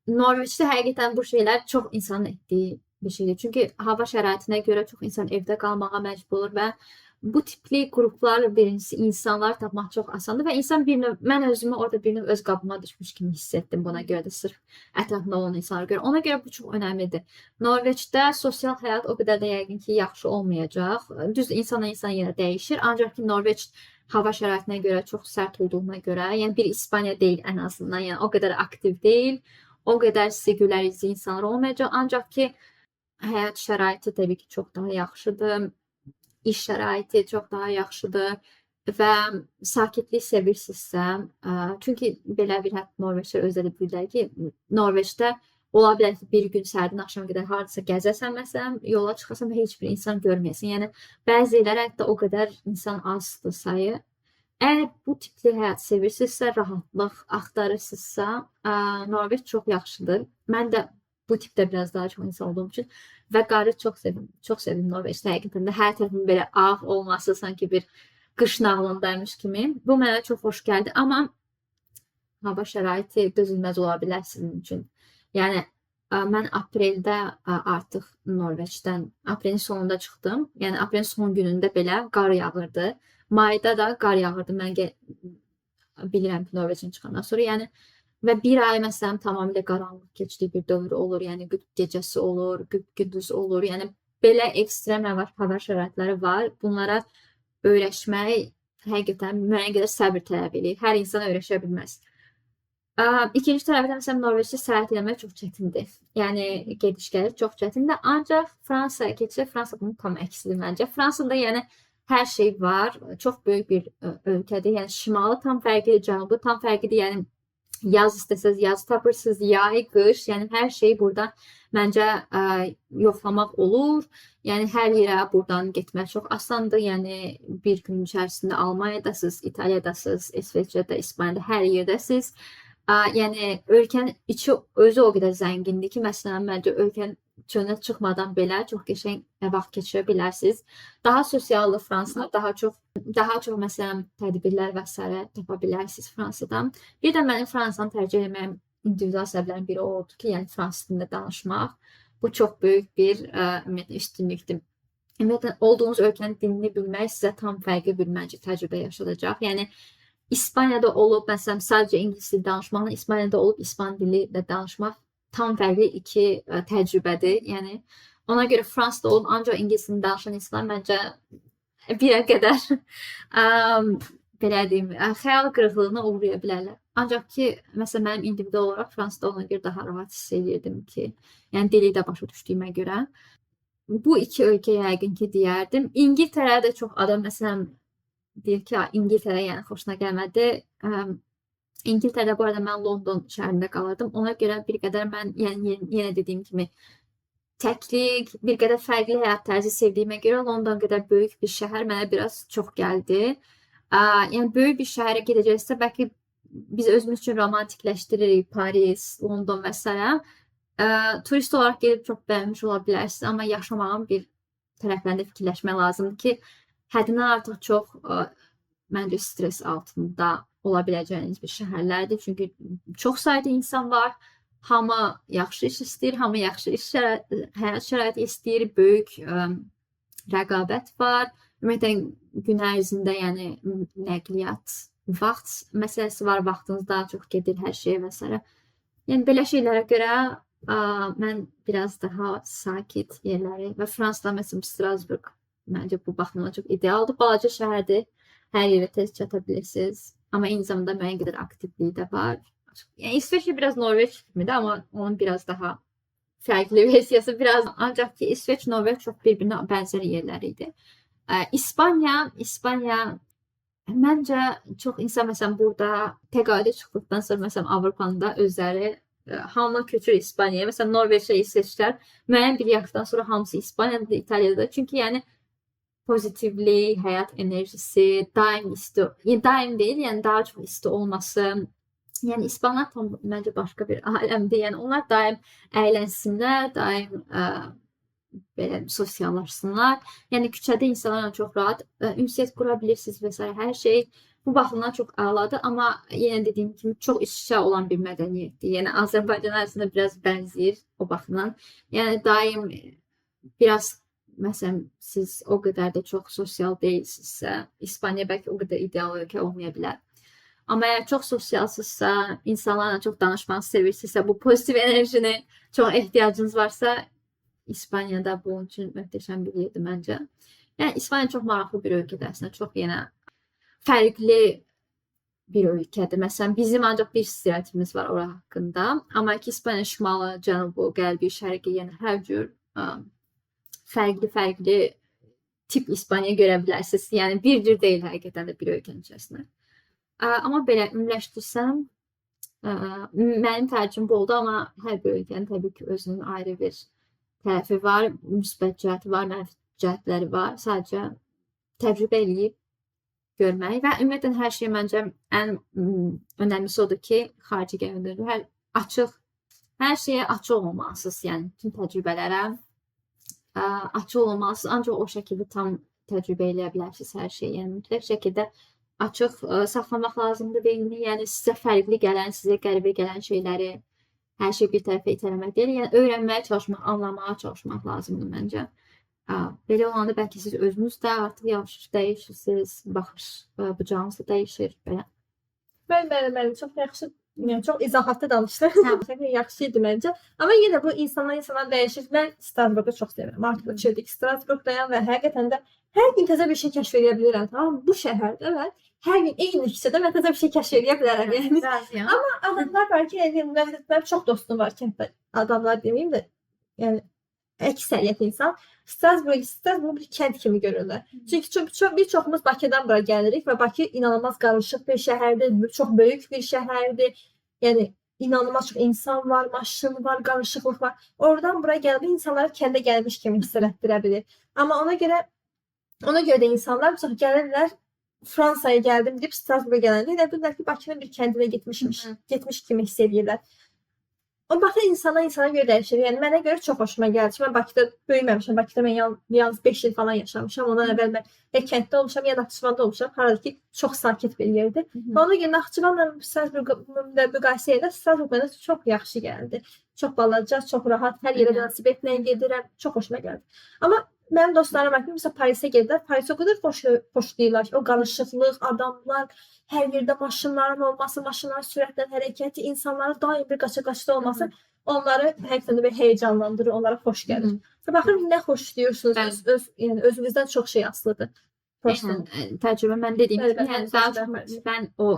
Norveçdə həqiqətən bu şeylər çox insanın etdiyi bir şeydir. Çünki hava şəraitinə görə çox insan evdə qalmağa məcbur olur və bu tipli qruplar, birincisi insanlar tapmaq çox asandır və insan bir növ, mən özümü orada bir növ öz qabıma düşmüş kimi hiss etdim buna görə də sırf ətrafında olan insanlara görə. Ona görə bu çox önəmlidir. Norveçdə sosial həyat o qədər də yəqin ki, yaxşı olmayacaq. Düz insana insan yenə dəyişir. Ancaq ki, Norveç hava şəraitinə görə çox sərt olduğuna görə, yəni bir İspaniya deyil ən azından, yəni o qədər aktiv deyil, o qədər sizi gülərici insanlar olmayacaq. Ancaq ki, həyat şəraiti təbii ki, çox daha yaxşıdır. İş şəraiti çox daha yaxşıdır və sakitlik sevirsinizsə, çünki belə bir hətta Norveçlər özləri bilirlər ki, Norveçdə ola bilər ki, bir gün səhərdən axşama qədər hardasa gəzəsən, məsələn, yola çıxasan və heç bir insan görməyəsən. Yəni, bəzi yerlərə hətta o qədər insan azdır sayı. Əgər bu tipli həyat sevirsinizsə, rahatlıq axtarırsınızsa, Norveç çox yaxşıdır. Mən də bu tipdə biraz daha çox insan olduğum üçün və qarı çox sevdim Norveçdə həqiqətən də. Hər tərəfin belə ağ olması, sanki bir qış nağlındaymış kimi. Bu mənə çox xoş gəldi, amma hava şəraiti dözülməz ola bilər sizin üçün. Yəni, mən apreldə artıq Norveçdən, aprelin sonunda çıxdım. Yəni, aprelin son günündə belə qar yağırdı. Mayda da qar yağırdı. Mən bilirəm ki, Norveçdən çıxandan sonra. Yəni, və bir ay məsələn tamamilə qaranlıq keçdiyi bir dövr olur. Yəni qütb gecəsi olur, qütb gündüz olur. Yəni belə ekstrem hava şəraitləri var. Bunlara öyrəşmək həqiqətən müəyyən qədər səbir tələb edir. Hər insan öyrəşə bilməz. İkinci tərəfdən məsələn Norveçdə səyahət etmək çox çətindir. Yəni gediş-gəliş çox çətindir. Ancaq Fransaya keçsə, Fransa bunun tam əksidir məncə. Fransada yəni hər şey var. Çox böyük bir ölkədir. Yəni şimalı tam fərqlidir, cənubu tam fərqlidir. Yəni yaz istəsəz yaz tapırsınız, yay, qış, yəni hər şey burada məncə yoxlamaq olur. Yəni hər yerə buradan getmək çox asandır. Yəni bir gün içərisində Almaniyadasınız, İtaliyadasınız, İsveçrədə, İspaniyada, hər yerdəsiniz. Yəni ölkənin içi özü o qədər zəngindir ki, məsələn məncə ölkənin çölünə çıxmadan belə çox qəşəng vaxt keçirə bilərsiniz. Daha sosiallı Fransa, daha çox məsələn tədbirlər və s. tapa bilərsiniz Fransadan. Bir də mənim Fransanı tərcih etməyim individual səbəblərin biri oldu ki, yəni fransız dilində danışmaq. Bu çox böyük bir üstünlükdür. Ümumiyyətlə olduğunuz ölkənin dilini bilmək sizə tam fərqli bir məncə təcrübə yaşadacaq. Yəni İspaniyada olub məsələn sadəcə ingilis dili danışmaqla İspaniyada olub İspan dili ilə danışmaq tam fərqli iki təcrübədir. Yəni ona görə Fransada olub ancaq ingilis dilini danışan insanlar məncə bir qədər belə deyim, xəyal qırıqlığına uğraya bilərlər. Ancaq ki, məsələn mənim individual olaraq Fransada ona görə daha rahat hiss edirdim ki, yəni dili də başa düşdüyümə görə. Bu iki ölkə yəqin ki deyərdim. İngiltərə də çox adam məsələn deyir ki, İngiltərə yəni xoşuna gəlmədi. İngiltərədə bu arada mən London şəhərində qalırdım. Ona görə bir qədər mən yəni yenə dediyim kimi təklik, bir qədər fərqli həyat tərzi sevdiyimə görə London qədər böyük bir şəhər mənə biraz çox gəldi. Yəni böyük bir şəhərə gedəcəksə bəlkə biz özümüz üçün romantikləşdiririk Paris, London və s. Turist olaraq gelib çox bəyənmiş ola bilərsiniz, amma yaşamağın bir tərəflərində fikirləşmək lazımdır ki, həddindən artıq çox məncə stres altında ola biləcəyiniz bir şəhərlərdir. Çünki çox sayda insan var. Hamı yaxşı iş istəyir, hamı yaxşı həyat şəraiti istəyir, böyük rəqabət var. Ümumiyyətlə gün ərzində yəni nəqliyyat, vaxt məsələsi var, vaxtınız daha çox gedir hər şeyə və s. Yəni belə şeylərə görə mən biraz daha sakit yerləri və Fransada məsələn Strasburg məncə bu baxımdan çox idealdır. Balaca şəhərdir, hər yerə tez çata bilirsiniz, amma eyni zamanda müəyyən qədər aktivliyi də var. Yəni İsveç biraz Norveç kimidir, amma onun biraz daha fərqli versiyası biraz. Ancaq ki İsveç, Norveç çox bir-birinə bənzər yerlər idi. İspaniya məncə çox insan məsələn burada təqaüdə çıxdıqdan sonra məsələn Avropanın da özləri hamı köçür İspaniyaya. Məsələn Norveçlə İsveçlər müəyyən bir yaşdan sonra hamısı İspaniyada, İtaliyada. Çünki yəni pozitivlik, həyat enerjisi, daim isti, daim deyil, yəni daha çox isti olması. Yəni İspanlar tam məncə başqa bir aləmdir. Yəni onlar daim əylənsinlər, daim belə sosiallaşsınlar. Yəni küçədə insanlarla çox rahat ünsiyyət qura bilirsiniz və s. hər şey bu baxımdan çox əladır, amma yenə dediyim kimi çox iç-içə olan bir mədəniyyətdir. Yəni Azərbaycan arasında biraz bənzəyir o baxımdan. Yəni daim biraz məsələn siz o qədər də çox sosial deyilsinizsə, İspaniya bəlkə o qədər ideal ölkə olmaya bilər. Amma əgər çox sosialsızsa, insanlarla çox danışmağı sevirsinizsə, bu pozitiv enerjini çox ehtiyacınız varsa, İspaniyada bunun üçün möhtəşəm bir yerdir məncə. Yəni İspaniya çox maraqlı bir ölkədir əslində, çox yenə fərqli bir ölkədir. Məsələn, bizim ancaq bir stereotipimiz var ora haqqında. Amma ki İspaniya şimalı, cənubu, qərbi, şərqi, yəni hər cür fərqli tip İspaniya görə bilərsiniz. Yəni bir cür deyil həqiqətən də bir ölkənin içərisində. Amma belə ümumiləşdirsəm, mənim tərcihim bu oldu, amma hər bir ölkənin təbii ki özünün ayrı bir tərəfi var, müsbət cəhəti var, mənfi cəhətləri var. Sadəcə təcrübə eləyib görmək və ümumiyyətlə hər şey məncə ən önəmlisi odur ki, xarici gəldiyiniz hər şeyə açıq olmalısınız. Yəni bütün təcrübələrə açıq olmalısınız. Ancaq o şəkildə tam təcrübə eləyə bilərsiniz hər şeyi. Yəni mütləq şəkildə açıq saxlamaq lazımdır beynini. Yəni sizə fərqli gələn, sizə qəribə gələn şeyləri hər şey bir tərəfə itələmək deyil. Yəni öyrənməyə çalışmaq, anlamağa çalışmaq lazımdır məncə. Belə olanda bəlkə siz özünüz də artıq yavaş dəyişirsiniz, baxış bucağınız da dəyişir belə. Bəli, çox yaxşı, yəni çox izahatlı danışdın. Yaxşı idi məncə. Amma yenə bu insanlar dəyişir. Mən Strasburgu çox sevirəm. Artıq 3 ildir Strasburgdayam və həqiqətən də hər gün təzə bir şey kəşf edə bilirəm. Tamam, bu şəhərdə mən hər gün eyni küçədə mən təzə bir şey kəşf edə bilərəm. Yəni. Amma adamlar var ki, mənim çox dostum var kənddə. Adamlar deməyim də, yəni əksəriyyət insan Strasburg bir kənd kimi görürlər. Çünki bir çoxumuz Bakıdan bura gəlirik və Bakı inanılmaz qarışıq bir şəhərdir, çox böyük bir şəhərdir. Yəni inanılmaz çox insan var, maşın var, qarışıqlıq var. Oradan bura gəlib insanları kəndə gəlmiş kimi hiss etdirə bilir. Amma ona görə də insanlar çox gəlirlər, Fransaya gəldim deyib Strasburga gələndə elə bilirlər ki, Bakının bir kəndinə getmiş kimi hiss edirlər. O baxın insana görə dəyişir. Yəni mənə görə çox xoşuma gəldi. Mən Bakıda böyüməmişəm. Bakıda mən yalnız 5 il falan yaşamışam. Ondan əvvəl mən ya kənddə olmuşam, ya Naxçıvanda olmuşam. Harada ki çox sakit bir yerdir. Ona görə Naxçıvanla Strasburqa müqayisə edə Strasburg mənə çox yaxşı gəldi. Çox balaca, çox rahat, hər yerə velosipedlə gedirəm. Çox xoşuma gəldi. Amma mənim dostlarım var ki, məsələn Parisə gedirlər. Paris o qədər xoşlayırlar ki, o qarışıqlıq, adamlar, hər yerdə maşınların olması, maşınların sürətlə hərəkəti, insanların daim bir qaça-qaçda olması onları həqiqətən də heyecanlandırır, onlara xoş gəlir. Baxın, nə xoşlayırsınız, yəni özünüzdən çox şey asılıdır. Təcrübə mən dediyim kimi, yəni daha çox mən o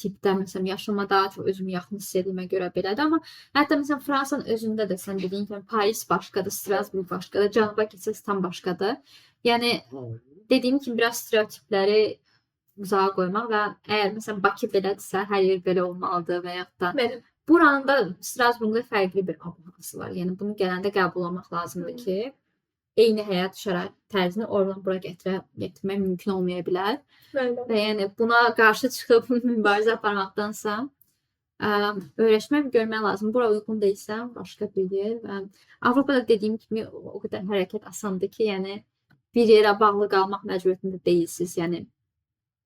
tipdə məsələn yaşama daha çox özümü yaxın hiss etdiyimə görə belədir, amma hətta məsələn Fransanın özündə də sən dediyin kimi Paris başqadır, Strasburg başqadır, cənuba keçsəz tam başqadır. Yəni dediyim kimi biraz stereotipləri uzağa qoymaq və əgər məsələn Bakı belədirsə, hər yer belə olmalıdır və yaxud da buranın da Strasburgda fərqli bir havası var. Yəni bunu gələndə qəbul etmək lazımdır ki, eyni həyat şərait tərzini oradan bura gətirmək mümkün olmaya bilər. Və yəni buna qarşı çıxıb mübarizə aparmaqdansa öyrəşmək, görmək lazım. Bura uyğun deyilsə, başqa bir yer. Və Avropada dediyim kimi o qədər hərəkət asandır ki, yəni bir yerə bağlı qalmaq məcburiyyətində deyilsiniz. Yəni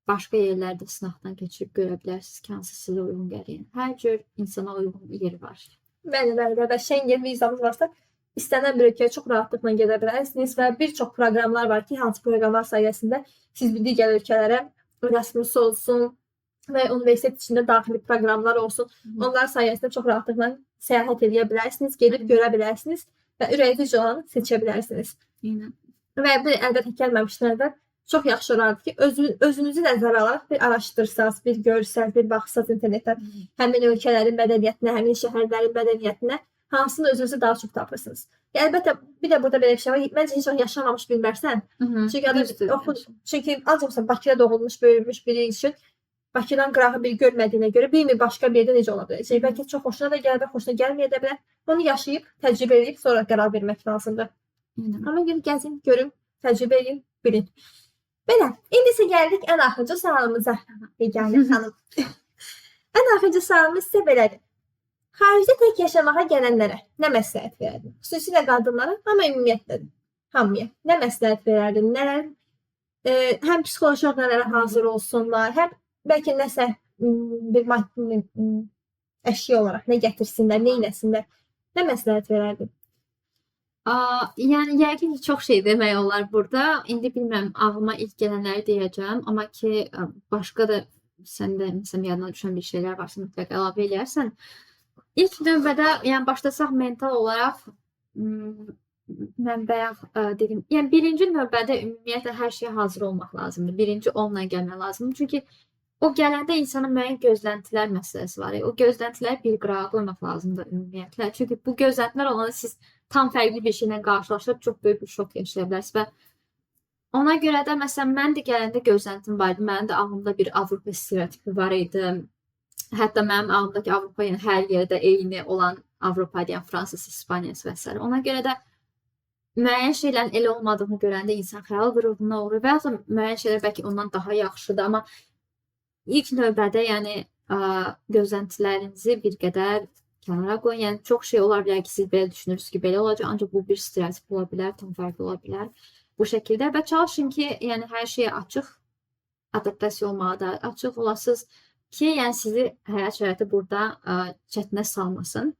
başqa yerlərdə sınaqdan keçirib görə bilərsiniz ki, hansı sizə uyğun gəlir. Hər cür insana uyğun yer var. Bəli, Schengen vizamız varsa istənilən bir ölkəyə çox rahatlıqla gedə bilərsiniz və bir çox proqramlar var ki, hansı proqramlar sayəsində siz bir digər ölkələrə Erasmus olsun və universitet içində daxili proqramlar olsun, onlar sayəsində çox rahatlıqla səyahət edə bilərsiniz, gedib görə bilərsiniz və ürəyiniz olanı seçə bilərsiniz. Və bu əlbəttə gəlməmişdən əvvəl çox yaxşı olardı ki, özünüzü nəzərə alaraq bir araşdırsaz, bir görsəz, bir baxsaz internetdən həmin ölkələrin mədəniyyətinə, həmin şəhərlərin mədəniyyətinə, hansını özünüzü daha çox tapırsınız. Əlbəttə bir də burada belə bir şey var. Məncə heç vaxt yaşamamış bilmərsən. Çünki ancaq Bakıda doğulmuş, böyümüş biri üçün Bakıdan qırağı bir görmədiyinə görə bilmir başqa bir yerdə necə ola biləcək. Bəlkə çox xoşuna da gəlir, xoşuna gəlməyə də bilər. Onu yaşayıb, təcrübə edib sonra qərar vermək lazımdır. Amma gəzin, görün, təcrübə edin, bilin. Belə, indi isə gəldik ən axırıncı sualımıza. Yeganə xanım. Ən axırıncı sualımız isə belədir. Xaricdə tək yaşamağa gələnlərə nə məsləhət verərdin? Xüsusilə qadınlara, amma ümumiyyətlə hamıya. Nə məsləhət verərdin? Nələr? Həm psixoloji olaraq nələrə hazır olsunlar, həm bəlkə nəsə bir maddi əşya olaraq nə gətirsinlər, nə eləsinlər? Nə məsləhət verərdin? Yəni yəqin ki, çox şey demək olar burada. İndi bilmirəm, ağlıma ilk gələnləri deyəcəm, amma ki, başqa da səndə məsələn yadına düşən bir şeylər varsa mütləq əlavə eləyərsən. İlk növbədə, yəni başlasaq mental olaraq mən bayaq dedim, yəni birinci növbədə ümumiyyətlə hər şeyə hazır olmaq lazımdır. Birinci onunla gəlmək lazımdır. Çünki o gələndə insana müəyyən gözləntilər məsələsi var. O gözləntilər bir qırağa qoymaq lazımdır ümumiyyətlə. Çünki bu gözləntilər olanda siz tam fərqli bir şeylə qarşılaşıb çox böyük bir şok yaşaya bilərsiniz və ona görə də məsələn mən də gələndə gözləntim var idi. Mənim də ağlımda bir Avropa stereotipi var idi. Hətta mənim ağlımdakı Avropa yəni hər yerdə eyni olan Avropa deyən Fransız, İspaniyası və s. Ona görə də müəyyən şeylərin elə olmadığını görəndə insan xəyal qırıqlığına uğrayır və ya müəyyən şeylər bəlkə ondan daha yaxşıdır, amma ilk növbədə yəni gözləntilərinizi bir qədər kənara qoyun. Yəni çox şey ola bilər ki, siz belə düşünürsünüz ki, belə olacaq, ancaq bu bir stereotip ola bilər, tam fərqli ola bilər bu şəkildə və çalışın ki, yəni hər şeyə açıq adaptasiya olmağa da açıq olasınız ki, yəni sizi həyat şəraiti burada çətinə salmasın.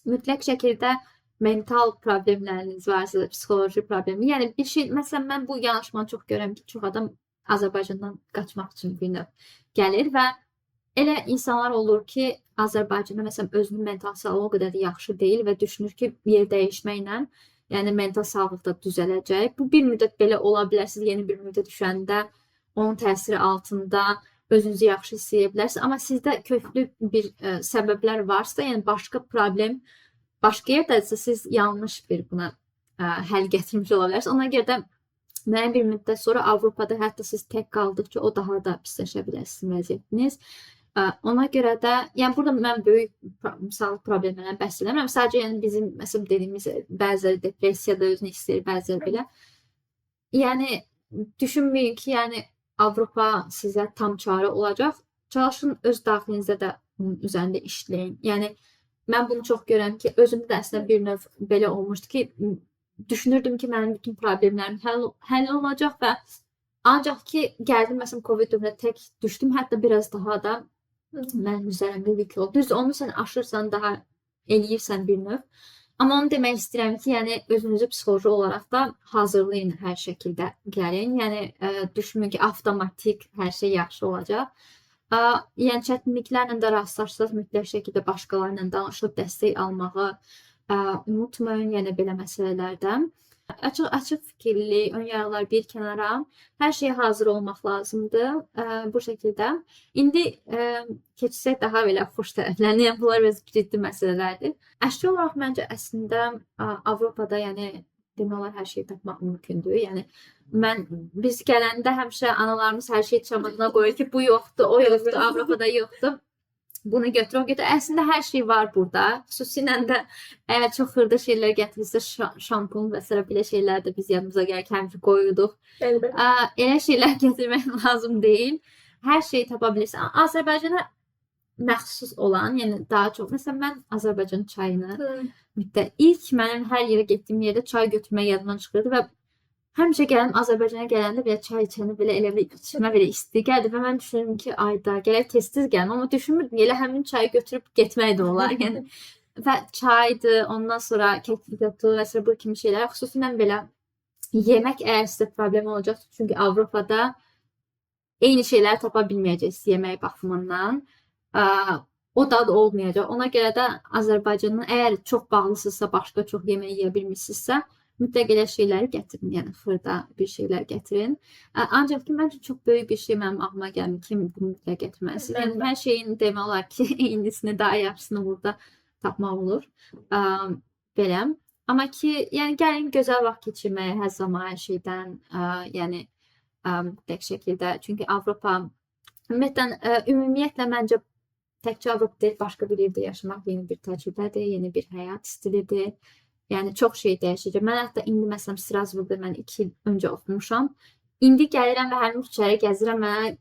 Mütləq şəkildə mental problemləriniz varsa, psixoloji problemi, yəni bir şey, məsələn mən bu yanaşmanı çox görürəm ki, çox adam Azərbaycandan qaçmaq üçün bir növ gəlir və elə insanlar olur ki, Azərbaycanda məsələn özünün mental sağlığı o qədər də yaxşı deyil və düşünür ki, yer dəyişməklə yəni mental sağlıq da düzələcək. Bu bir müddət belə ola bilər. Siz yeni bir müddət düşəndə onun təsiri altında özünüzü yaxşı hiss edə bilərsiniz. Amma sizdə köklü bir səbəblər varsa, yəni başqa problem başqa yerdədirsə, siz yanlış bir buna həll gətirmiş ola bilərsiniz. Ona görə də müəyyən bir müddət sonra Avropada hətta siz tək qaldıqca o daha da pisləşə bilər sizin vəziyyətiniz. Ona görə də, yəni burada mən böyük sağlıq problemlərindən bəhs eləmirəm. Sadəcə yəni bizim məsələn dediyimiz bəziləri depressiyada özünü istəyir, bəziləri belə. Yəni düşünməyin ki, yəni Avropa sizə tam çarə olacaq. Çalışın öz daxilinizdə də bunun üzərində işləyin. Yəni mən bunu çox görürəm ki, özümdə də əslində bir növ belə olmuşdu ki, düşünürdüm ki, mənim bütün problemlərim həll olacaq və ancaq ki, gəldim məsələn Covid dövründə tək düşdüm, hətta biraz daha da mənim üzərimdə yük oldu. Düz onu sən aşırsan, daha eləyirsən bir növ. Amma onu demək istəyirəm ki, yəni özünüzü psixoloji olaraq da hazırlayın hər şəkildə gəlin. Yəni düşünməyin ki, avtomatik hər şey yaxşı olacaq. Yəni çətinliklərlə də rastlaşsaq mütləq şəkildə başqalarıyla danışıb dəstək almağı unutmayın, yəni belə məsələlərdən. Açıq fikirli, ön yargılar bir kənara, hər şeyə hazır olmaq lazımdır bu şəkildə. İndi keçsək daha belə xoş tərəflərinə, yəni bunlar biraz ciddi məsələlərdir. Əşya olaraq məncə əslində Avropada yəni demək olar hər şeyi tapmaq mümkündür. Yəni biz gələndə həmişə analarımız hər şeyi çamadına qoyur ki, bu yoxdur, o yoxdur, Avropada yoxdur. Bunu götür, o götür. Əslində hər şey var burada. Xüsusilə də əgər çox xırda şeylər gətirirsə, şampun və s. belə şeylər də biz yanımıza gəlir, həmişə qoyurduq. Elə şeylər gətirmək lazım deyil. Hər şeyi tapa bilirsən. Azərbaycana məxsus olan, yəni daha çox məsələn mən Azərbaycan çayını Hı. ilk mənim hər yerə getdiyim yerdə çay götürmək yadımdan çıxırdı və həmişə gələm Azərbaycana gələndə belə çay içəndə belə elə bir içimə belə isti gəldi və mən düşünürdüm ki, ayda gərək tez-tez gəlim, amma düşünmürdüm elə həmin çayı götürüb getmək də olar. Yəni və çaydı, ondan sonra kəklikatı və s. bu kimi şeylər, xüsusilə belə yemək əgər sizə problem olacaq, çünki Avropada eyni şeyləri tapa bilməyəcəksiniz yemək baxımından. O dad olmayacaq. Ona görə də Azərbaycanın əgər çox bağlısınızsa, başqa çox yemək yeyə bilmirsinizsə, mütləq elə şeyləri gətirin, yəni xırda bir şeylər gətirin. Ancaq ki, məncə çox böyük bir şey mənim ağlıma gəlmir ki, bunu mütləq gətirməlisiniz. Yəni hər şeyin demək olar ki, eynisini, daha yaxşısını burada tapmaq olur. Belə. Amma ki, yəni gəlin gözəl vaxt keçirməyə hər zaman hər şeydən, yəni tək şəkildə. Çünki Avropa ümumiyyətlə məncə təkcə Avropa deyil, başqa bir yerdə yaşamaq yeni bir təcrübədir, yeni bir həyat stilidir. Yəni çox şey dəyişəcək. Mən hətta indi məsələn Strasburgda mən 2 il öncə oxumuşam. İndi gəlirəm və həmin küçələri gəzirəm, mənə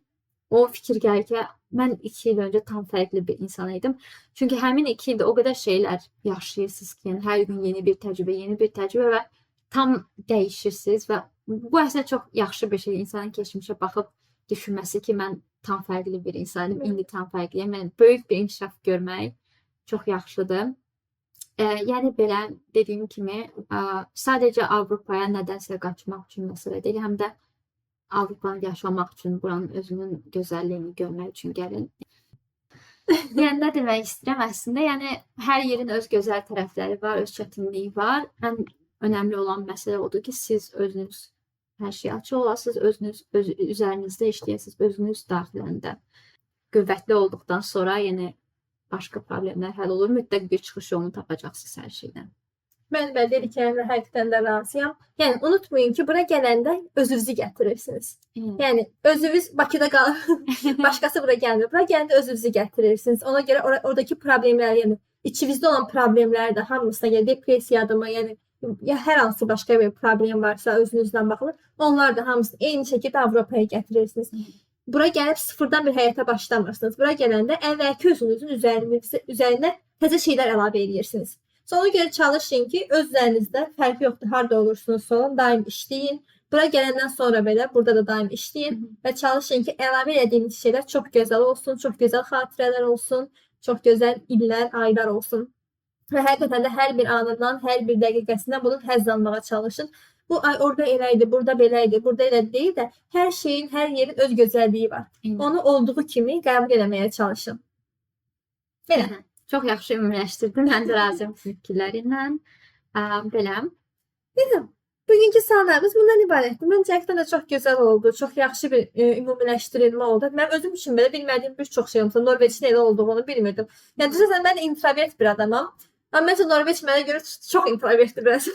o fikir gəlir ki, mən 2 il öncə tam fərqli bir insan idim. Çünki həmin 2 ildə o qədər şeylər yaşayırsınız ki, yəni hər gün yeni bir təcrübə və tam dəyişirsiniz və bu əslində çox yaxşı bir şey. İnsanın keçmişə baxıb düşünməsi ki, mən tam fərqli bir insanım, indi tam fərqliyəm. Yəni böyük bir inkişaf görmək çox yaxşıdır. Yəni belə dediyim kimi, sadəcə Avropaya nədənsə qaçmaq üçün məsələ deyil, həm də Avropanı yaşamaq üçün, buranın özünün gözəlliyini görmək üçün gəlin. Yəni nə demək istəyirəm əslində, yəni hər yerin öz gözəl tərəfləri var, öz çətinliyi var. Ən önəmli olan məsələ odur ki, siz özünüz hər şeyə açıq olasınız, özünüz öz üzərinizdə işləyəsiniz, özünüz daxilində qüvvətli olduqdan sonra yəni başqa problemlər həll olur. Mütləq bir çıxış yolunu tapacaqsınız hər şeydən. Mən dediklərimlə həqiqətən də razıyam. Yəni unutmayın ki, bura gələndə özünüzü gətirirsiniz. Yəni özünüz Bakıda qalır, başqası bura gəlmir. Bura gələndə özünüzü gətirirsiniz. Ona görə oradakı problemlər, yəni içinizdə olan problemlər də hamısına, yəni depressiyadımı, yəni ya hər hansı başqa bir problem varsa özünüzdən baxılır. Onlar da hamısını eyni şəkildə Avropaya gətirirsiniz. Bura gəlib sıfırdan bir həyata başlamırsınız. Bura gələndə əvvəlki özünüzün üzərinə təzə şeylər əlavə edirsiniz. Ona görə çalışın ki, öz üzərinizdə fərqi yoxdur, harda olursunuz olun, daim işləyin. Bura gələndən sonra belə burada da daim işləyin və çalışın ki, əlavə etdiyiniz şeylər çox gözəl olsun, çox gözəl xatirələr olsun, çox gözəl illər, aylar olsun. Və həqiqətən də hər bir anından, hər bir dəqiqəsindən bunu həzz almağa çalışın. Bu ay orada elə idi, burada belə idi, burada elə deyil də hər şeyin, hər yerin öz gözəlliyi var. Onu olduğu kimi qəbul etməyə çalışın. Belə. Çox yaxşı ümumiləşdirdin. Mən də razıyam fikirlərinlə. Belə. Bugünkü suallarımız bundan ibarətdir. Məncə həqiqətən də çox gözəl oldu. Çox yaxşı bir ümumiləşdirilmə oldu. Mən özüm üçün belə bilmədiyim bir çox şey olmuşdu. Norveçin elə olduğunu bilmirdim. Yəni düzəlsən mən introvert bir adamam. Amma məncə Norveç mənə görə çox introvertdir biraz.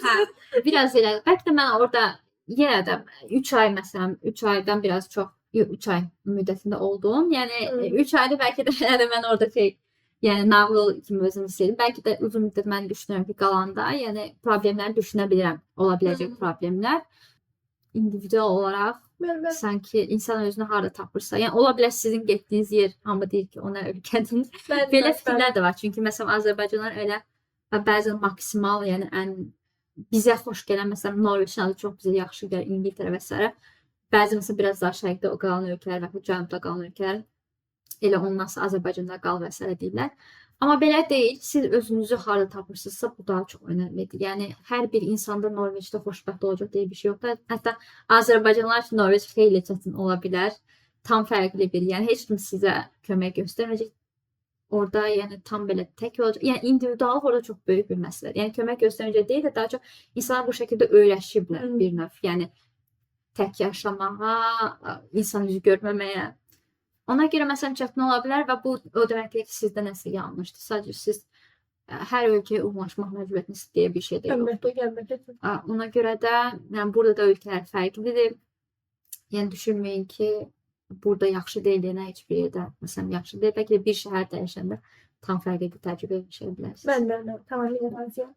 Biraz elə. Bəlkə də mən orada yenə də 3 ay məsələn, 3 aydan biraz çox 3 ay müddətində oldum. Yəni 3 ayda bəlkə də mən orada yəni nağıl kimi özümü hiss bəlkə də uzun müddət mən düşünürəm ki, qalanda, yəni problemləri düşünə bilirəm, ola biləcək problemlər. İndividual olaraq sanki insan özünü harda tapırsa, yəni ola bilər sizin getdiyiniz yer, hamı deyir ki, ona ölkədir. Belə fikirlər də var. Çünki məsələn Azərbaycanlar elə bəzən maksimal, yəni ən bizə xoş gələn, məsələn Norveçin adı çox bizə yaxşı gəlir, İngiltərə və s. Bəzən məsələn biraz daha şərqdə qalan ölkələr və cənubda qalan ölkələr elə ondansa Azərbaycanda qal və s. deyirlər. Amma belə deyil, siz özünüzü harda tapırsınızsa bu daha çox önəmlidir. Yəni hər bir insanda Norveçdə xoşbəxt olacaq deyə bir şey yoxdur. Hətta Azərbaycanlılar üçün Norveç xeyli çətin ola bilər. Tam fərqli bir, yəni heç kim sizə kömək göstərməyəcək. Orada yəni tam belə tək olacaq. Yəni individuallıq orada çox böyük bir məsələdir. Yəni kömək göstərməyəcək deyil də daha çox insanlar bu şəkildə öyrəşiblər bir növ. Yəni tək yaşamağa, insan üzü görməməyə. Ona görə məsələn çətin ola bilər və bu o deməkdir ki, sizdə nəsə yanlışdır. Sadəcə siz hər ölkəyə uyğunlaşmaq məcburiyyətiniz deyə bir şey də yoxdur. Ona görə də yəni burada da ölkələr fərqlidir. Yəni düşünməyin ki, burada yaxşı deyil, yəni heç bir yerdə məsələn yaxşı deyil. Bəlkə də bir şəhərdə yaşayanda tam fərqli bir təcrübə yaşaya bilərsiniz. Mən tamamilə razıyam.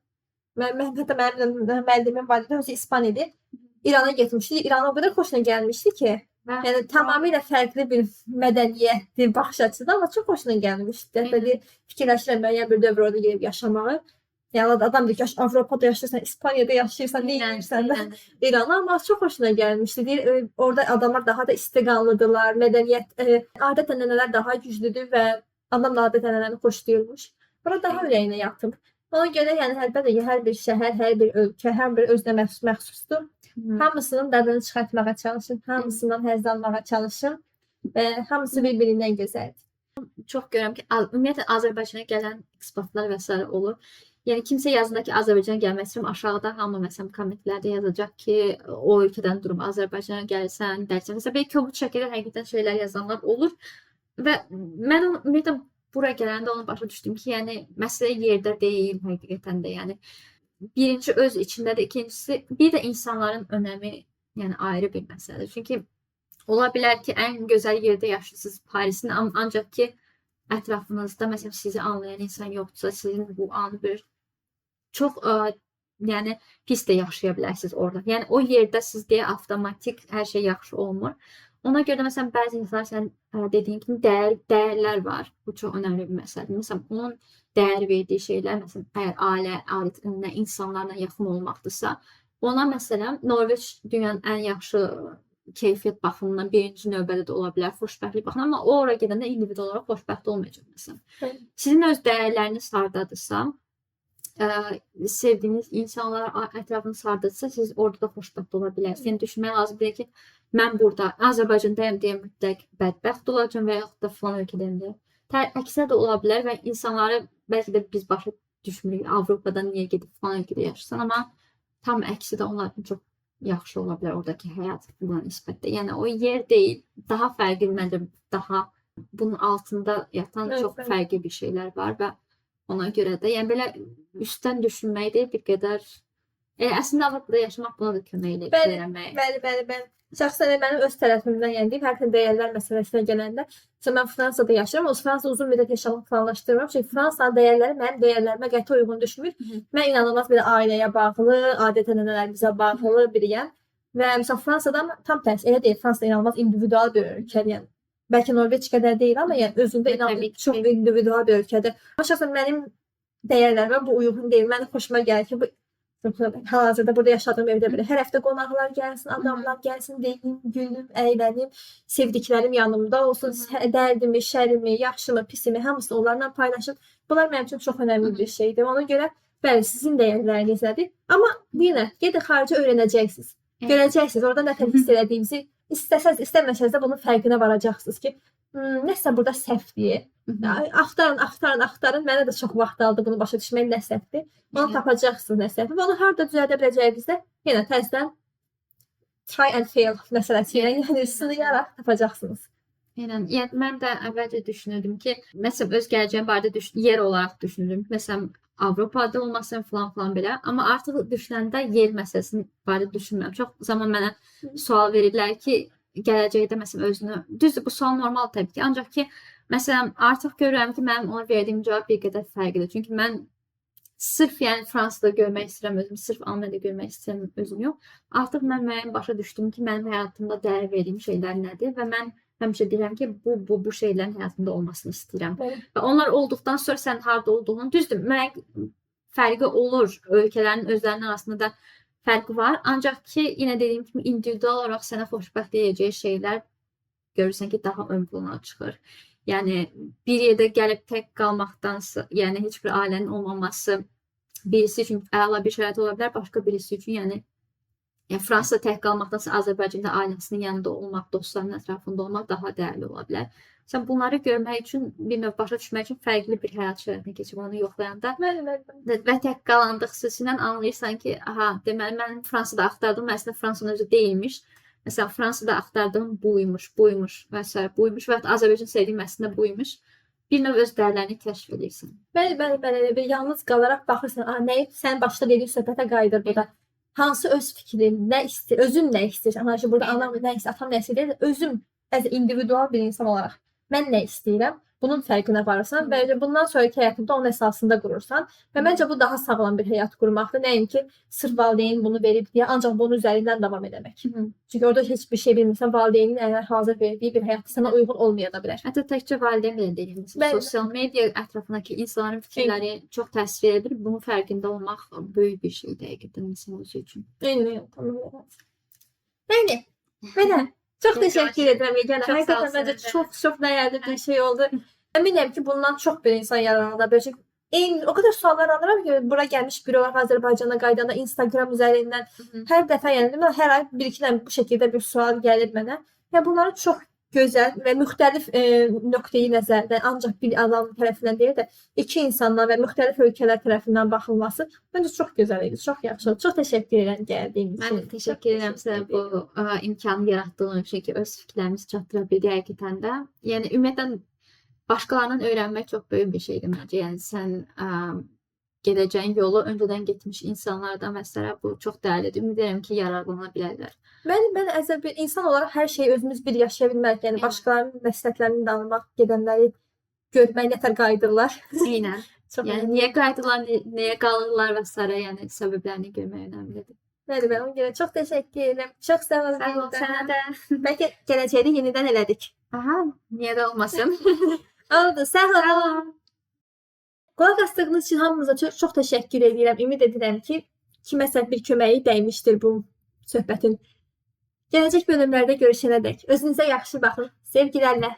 Hətta mənim müəllimin valideyni özü İspan idi. İrana getmişdi. İrana o qədər xoşuna gəlmişdi ki, Və Yəni tamamilə fərqli bir mədəniyyətdir baxış açısı amma çox xoşuna gəlmişdi. Hətta deyir, fikirləşirəm müəyyən bir dövr orada gedib yaşamağı. Yəni adam deyir ki, Avropada yaşayırsan, İspaniyada yaşayırsan, nə edirsən də İrana, amma çox xoşuna gəlmişdi. Deyir, orada adamlar daha da istiqanlıdırlar, mədəniyyət, adət-ənənələr daha güclüdür və adam da adət-ənənəni xoşlayırmış. Bura daha ürəyinə yatıb. Ona görə yəni əlbəttə ki, hər bir şəhər, hər bir ölkə, hər bir özünə məxsusdur. Hamısının dadını çıxartmağa çalışın, hamısından həzz almağa çalışın və hamısı bir-birindən gözəldir. Çox görürəm ki, ümumiyyətlə Azərbaycana gələn ekspatlar və s. olur. Yəni kimsə yazında ki, Azərbaycana gəlmək istəyirəm, aşağıda hamı məsələn kommentlərdə yazacaq ki, o ölkədən durub Azərbaycana gəlsən, dərsən. Məsələn, belə kobud şəkildə həqiqətən şeylər yazanlar olur və mən ümumiyyətlə bura gələndə onu başa düşdüm ki, yəni məsələ yerdə deyil həqiqətən də, yəni birinci öz içindədir, ikincisi bir də insanların önəmi, yəni ayrı bir məsələdir. Çünki ola bilər ki, ən gözəl yerdə yaşayırsınız Parisin, ancaq ki ətrafınızda məsələn sizi anlayan insan yoxdursa, sizin bu an bir çox yəni pis də yaşaya bilərsiniz orada. Yəni o yerdə siz deyə avtomatik hər şey yaxşı olmur. Ona görə də məsələn bəzi insanlar sən dediyin kimi dəyərlər var. Bu çox önəmli bir məsələdir. Məsələn onun dəyər verdiyi şeylər, məsələn əgər ailə, adət-ənənə, insanlarla yaxın olmaqdırsa, ona məsələn Norveç dünyanın ən yaxşı keyfiyyət baxımından birinci növbədə də ola bilər, xoşbəxtlik baxımından, amma o ora gedəndə individual olaraq xoşbəxt olmayacaq məsələn. Sizin öz dəyərləriniz hardadırsa, sevdiyiniz insanlar ətrafınız hardadırsa, siz orada da xoşbəxt ola bilərsiniz. Yəni düşünmək lazımdır ki, mən burada Azərbaycandayım deyə mütləq bədbəxt olacağam və yaxud da filan ölkədəyim deyə. Əksinə də ola bilər və insanları bəlkə də biz başa düşmürük, Avropadan niyə gedib filan ölkədə yaşasın, amma tam əksi də onlar üçün çox yaxşı ola bilər oradakı həyat buna nisbətdə. Yəni o yer deyil, daha fərqli məncə, daha bunun altında yatan çox fərqli bir şeylər var və ona görə də, yəni belə üstdən düşünmək deyil, bir qədər əslində Avropada yaşamaq buna da kömək edir. Bəli. Şəxsən mənim öz tərəfimdən yəni deyim, hər dəyərlər məsələsinə gələndə, mən Fransada yaşayıram, Fransada uzun müddət yaşamaq planlaşdırmıram. Çünki Fransanın dəyərləri mənim dəyərlərimə qəti uyğun düşmür. Mən inanılmaz bir ailəyə bağlı, adət-ənənələrimizə bağlı biriyəm. Və məsələn Fransada tam tərsi, elə deyil, Fransa inanılmaz individual bir ölkədir. Yəni bəlkə Norveç qədər deyil, amma yəni özündə inanılmaz çox individual bir ölkədir. Amma şəxsən mənim dəyərlərimə bu uyğun deyil. Mənim xoşuma gəlir ki, hal-hazırda burada yaşadığım evdə belə hər həftə qonaqlar gəlsin, adamlar gəlsin, deyim, gülüm, əylənim, sevdiklərim yanımda olsun, dərdimi, şərimi, yaxşımı, pisimi, hamısını onlarla paylaşım. Bunlar mənim üçün çox önəmli bir şeydir. Ona görə bəli, sizin dəyərləriniz nədir? Amma yenə gedib xarici öyrənəcəksiniz. Görəcəksiniz, orada nə tər hiss elədiyinizi, istəsəz, istəməsəz də bunun fərqinə varacaqsınız ki, nəsə burada səhvdir. Axtarın. Mənə də çox vaxt aldı bunu başa düşmək nə səhvdir. Onu tapacaqsınız nə səhvdir. Və onu harada düzəldə biləcəyinizdə yenə təzədən try and fail məsələsi, yəni sınayaraq tapacaqsınız. Yəni mən də əvvəlcə düşünürdüm ki, məsələn öz gələcəyim barədə yer olaraq düşünürdüm. Məsələn Avropada olmasın falan belə. Amma artıq düşünəndə yer məsələsini barədə düşünmürəm. Çox zaman mənə sual verirlər ki, gələcəkdə məsələn özünü, düzdür bu sual normal təbii ki, ancaq ki məsələn artıq görürəm ki, mənim ona verdiyim cavab bir qədər fərqlidir. Çünki mən sırf yəni Fransada görmək istəyirəm özümü, sırf Almaniyada görmək istəyirəm özümü yox. Artıq mən müəyyən başa düşdüm ki, mənim həyatımda dəyər verdiyim şeylər nədir və mən həmişə deyirəm ki, bu şeylərin həyatımda olmasını istəyirəm. Və onlar olduqdan sonra sən harda olduğunu, düzdür, müəyyən fərqi olur, ölkələrin özlərinin arasında da fərqi var. Ancaq ki, yenə dediyim kimi individual olaraq sənə xoşbəxt edəcəyi şeylər görürsən ki, daha ön plana çıxır. Yəni bir yerdə gəlib tək qalmaqdansa, yəni heç bir ailənin olmaması birisi üçün əla bir şərait ola bilər, başqa birisi üçün yəni Fransada tək qalmaqdansa Azərbaycanda ailəsinin yanında olmaq, dostlarının ətrafında olmaq daha dəyərli ola bilər. Sən bunları görmək üçün, bir növ başa düşmək üçün fərqli bir həyat şəraitinə keçib onu yoxlayanda və tək qalandıq xüsusilə anlayırsan ki, aha, deməli mən Fransada axtardım, əslində Fransanın özü deyilmiş. Məsələn, Fransada axtardığım buymuş və s. buymuş və Azərbaycan sevdiyim əslində buymuş. Bir növ öz dəyərlərini kəşf edirsən. Bəli, yalnız qalaraq baxırsan, sən başda dediyin söhbətə qayıdır burada. Hansı öz fikrin, nə istəyir, özün nə istəyirsən? Burada anam nə istəyir, atam nə istəyir, özüm individual bir insan olaraq mən nə istəyirəm? Bunun fərqinə varırsan və bundan sonraki həyatında onun əsasında qurursan. Və məncə bu daha sağlam bir həyat qurmaqdır. Nəinki sırf valideyn bunu verib deyə ancaq bunun üzərindən davam etmək. Çünki orada heç bir şey bilmirsən, valideynin əgər hazır verdiyi bir həyat sənə uyğun olmaya da bilər. Hətta təkcə valideyn belə deyil. Sosial media ətrafındakı insanların fikirləri çox təsir edir. Bunun fərqində olmaq böyük bir şeydir həqiqətən insan özü üçün. Eyni, tamam. Yəni, belə. Çox təşəkkür edirəm Yeganə. Həqiqətən məncə çox dəyərli bir şey oldu. Əminəm ki, bundan çox bir insan yararlanır. Çünki o qədər suallar alıram ki, bura gəlmiş biri var Azərbaycana qaydanda Instagram üzərindən hər dəfə yəni hər ay bir-iki dənə bu şəkildə bir sual gəlir mənə. Və bunları çox gözəl və müxtəlif nöqteyi nəzərdən ancaq bir adam tərəfindən deyil də iki insandan və müxtəlif ölkələr tərəfindən baxılması məncə çox gözəl idi, çox yaxşı. Çox təşəkkür edirəm gəldiyiniz üçün. Mən təşəkkür edirəm sənə bu imkanı yaratdığın üçün ki, öz fikirlərimizi çatdıra bildik həqiqətən də. Yəni ümumiyyətlə başqalarından öyrənmək çox böyük bir şeydir məncə. Yəni sən gedəcəyin yolu öncədən getmiş insanlardan məsələ bu çox dəyərlidir. Ümid edirəm ki, yararlana bilərlər. Mən əzəl bir insan olaraq hər şeyi özümüz bir yaşaya bilməliyik. Yəni başqalarının məsləhətlərini danımaq, gedənləri görmək nətər qayıdırlar. Eynən. Yəni niyə qayıdırlar, niyə qalırlar və s. yəni səbəblərini görmək önəmlidir. Bəli, ona görə çox təşəkkür edirəm. Çox sağ olun. Sağ ol, sənə də. Bəlkə gələcəkdə yenidən elədik. Aha, niyə də olmasın? Oldu, sağ olun. Qulaq asdığınız üçün hamınıza çox təşəkkür edirəm. Ümid edirəm ki, kiməsə bir köməyi dəymişdir bu söhbətin. Gələcək bölümlərdə görüşənədək özünüzə yaxşı baxın. Sevgilərlə.